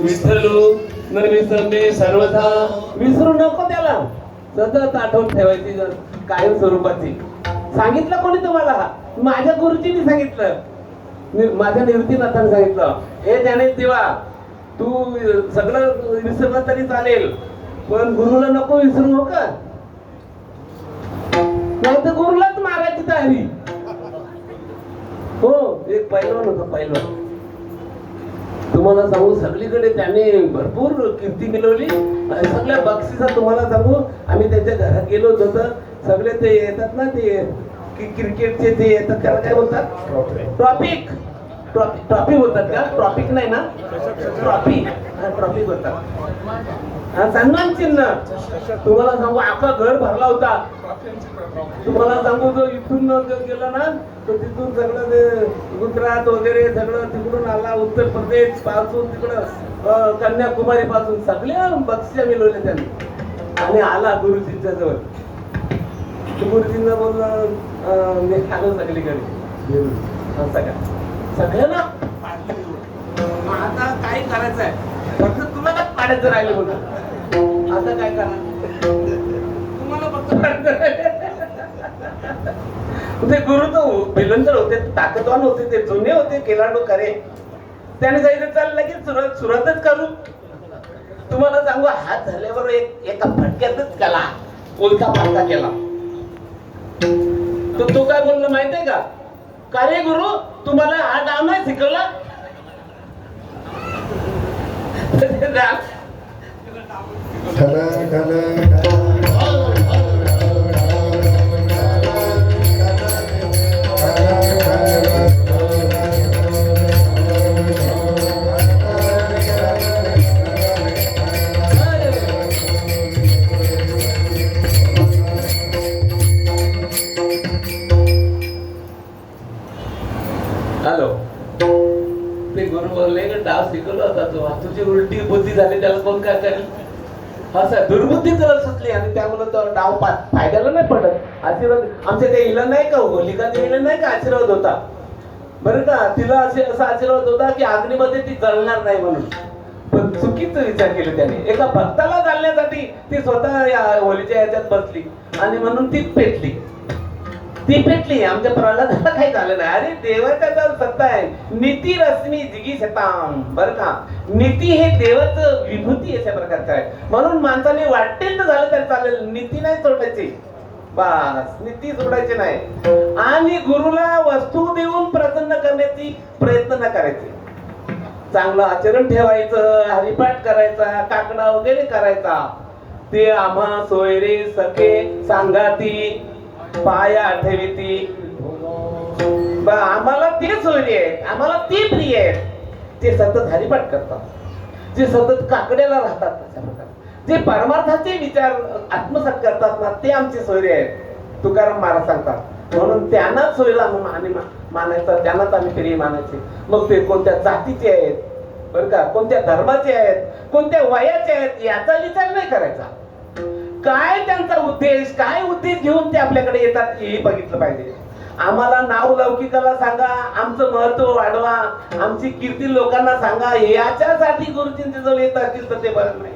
Speaker 2: विसरलो नरविसरणे सर्वथा विसरू नको त्याला, सतत आठवण ठेवायची कायम स्वरूपाची. सांगितलं कोणी तुम्हाला? माझ्या गुरुजींनी सांगितलं, माझ्या निवृत्तीनाथाने सांगितलं, हे त्याने देवा तू सगळं विसरलं तरी चालेल पण गुरुला नको विसरू हो का, नाही तर गुरुलाच मारायची तयारी. हो एक पैलवान होता, पैलवान. तुम्हाला सांगू सगळीकडे त्याने भरपूर कीर्ती मिळवली. सगळ्या बक्षिसा तुम्हाला सांगू, आम्ही त्यांच्या घरात गेलो होतो तर सगळे ते येतात ना, ते क्रिकेटचे ते येतात, त्याला काय बोलतात, ट्रॉपिक ट्रॉफी बोलतात का, ट्रॉपिक नाही ना, ट्रॉफी बोलतात. सन्मान चिन्ह तुम्हाला सांगू अख्खा घर भरला होता. तुम्हाला सांगू जो इथून गेला ना तर तिथून सगळं ते गुजरात वगैरे सगळं तिकडून आला, उत्तर प्रदेश पासून तिकडं कन्याकुमारी पासून सगळ्या बक्षिसा मिळवल्या त्यांनी आणि आला गुरुजींच्या जवळ. गुरुजींना बोललं मी आलो सगळीकडे सगळ्यांना आता काय करायचं आहे, फक्त तुम्हाला पाडायचं राहिलं बोलतो. आता काय करणार, तुम्हाला फक्त ते गुरु तो भिलंतर होते, ताकदवान होते, ते जुने होते, खेळाडू करे. त्याने सांगितलं चाल लगेच सुरुवातच करू. तुम्हाला सांगू हात झाल्यावर एका फटक्यातच केला, उलटा पालटा केला. तो काय बोलला माहितीये का, का रे गुरु तुम्हाला हा डाव नाही शिकवला. हॅलो, ते गुरु बोलले की डाव शिकवला होता तो, तुझी उलटी बुद्धी झाली त्याला कोण काय करेल. असं दुर्बुद्धी तुला सुचली आणि त्यामुळे तो डाव फायद्याला नाही पडत. आशीर्वाद आमच्या ते इलं नाही का, होलिका देवीला नाही का आशीर्वाद होता बरं का, तिला असा आशीर्वाद होता की अग्नीमध्ये ती जळणार नाही म्हणून. पण चुकीचा विचार केला त्याने, एका भक्ताला जाळण्यासाठी ती स्वतः या होलीच्या याच्यात बसली आणि म्हणून तीच पेटली. ती पेटली. आमच्या प्रल्हादाला काही झालं नाही. अरे देवाचा जर सत्ता आहे, नीती रश्मी जिगी शताम, बरं का. नीती हे देवाचं विभूती अशा प्रकारचं आहे. म्हणून माणसाने वाटेल तर झालं तरी चालेल, नीती नाही सोडायची. बस नीती सोडायची नाही. आणि गुरुला वस्तू देऊन प्रसन्न करण्याची प्रयत्न न करायचे. चांगलं आचरण ठेवायचं, हरिपाठ करायचा, काकडा वगैरे करायचा. ते आम्हा सोयरे सखे सांगाती पाया ठेवीती. आम्हाला ते सोयरे आहेत, आम्हाला ते प्रिय आहेत. ते सतत हरिपाठ करतात, जे सतत काकड्याला राहतात, अशा प्रकारे जे परमार्थाचे विचार आत्मसात करतात ना, ते आमचे सोयरे आहेत. तुकाराम महाराज सांगतात. म्हणून त्यांनाच सोयला मानायचं, त्यांनाच आम्ही प्रिय मानायचे. मग ते कोणत्या जातीचे आहेत, बरं का, कोणत्या धर्माचे आहेत, कोणत्या वयाचे आहेत, याचा विचार नाही करायचा. काय त्यांचा उद्देश, काय उद्देश घेऊन ते आपल्याकडे येतात हे बघितलं पाहिजे. आम्हाला नाव लौकिकाला सांगा, आमचं महत्व वाढवा, आमची कीर्ती लोकांना सांगा, याच्यासाठी गुरुजींच्या जवळ येत असतील तर ते बरं नाही.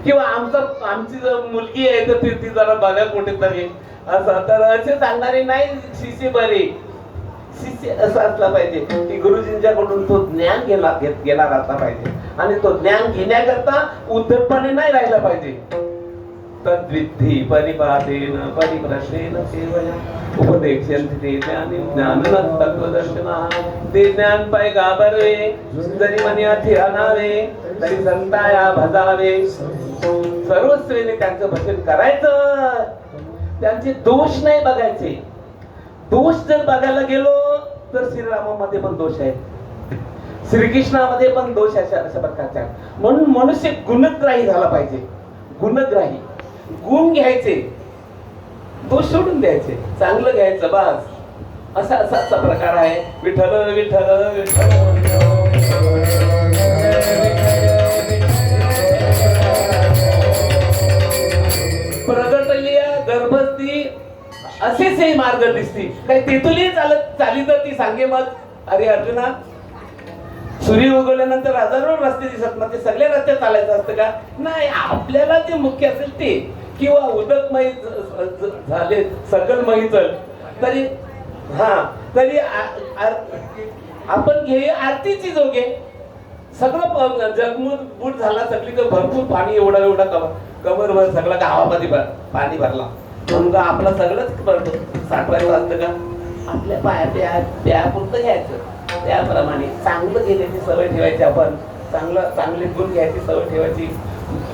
Speaker 2: किंवा आमची जर मुलगी आहे तर ती जरा बघा कुठेतरी असं, तर असे सांगणारे नाही शिष्य बरे. शिष्य असं असला पाहिजे की गुरुजींच्याकडून तो ज्ञान घेणार असला पाहिजे. आणि तो ज्ञान घेण्याकरता उद्धटपणे नाही राहिला पाहिजे. तद्विधी परिपादेन परिप्रश्नेन सेवया उपदेक्ष्यन्ति ते ज्ञानी ज्ञाननं तत्त्वदर्शनः. ते ज्ञान पाय गाभरवे, जरी मनी अथी अनावे, तरी संताया भजावे. सर्वस्वेने त्यांचं भजन करायचं. त्यांचे दोष नाही बघायचे. दोष जर बघायला गेलो तर श्रीरामामध्ये पण दोष आहेत, श्रीकृष्णामध्ये पण दोष अशा प्रकारचे आहेत. म्हणून मनुष्य गुणग्राही झाला पाहिजे. गुणग्राही, गुण घ्यायचे, दोष सोडून द्यायचे, चांगलं घ्यायचं बस. असा प्रकार आहे. विठ्ठल विठ्ठल विठ्ठल. प्रगटली गर्भस्थी असेच हे मार्ग दिसती. काय तेथुली चाली तर ती सांगे मग. अरे अर्जुना, सूर्य उगवल्यानंतर हजारो रस्ते दिसत ना, ते सगळे रस्ते चालायचं असतं का? नाही. आपल्याला जे मुख्य असेल ते, किंवा उदकमय झाले सकलमयी जल तरी तरी आपण घे आरतीची जोगे. सगळं जगमुट झाला, सगळीकडे भरपूर पाणी, एवढा कमरभर सगळं गावामध्ये पाणी भरला. म्हणून आपलं सगळंच साठवायचं असतं का? आपल्या प्यापुरतं घ्यायचं. त्याप्रमाणे चांगलं घेण्याची सवय ठेवायची. आपण चांगले गुण घ्यायची सवय ठेवायची.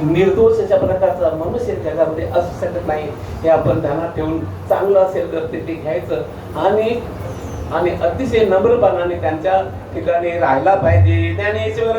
Speaker 2: निर्दोष अशा प्रकारचा मनुष्य जगामध्ये असू शकत नाही, हे आपण ध्यानात ठेवून चांगलं असेल तर ते घ्यायचं. आणि अतिशय नम्रपणाने त्यांच्या ठिकाणी राहायला पाहिजे. ज्ञानेश्वर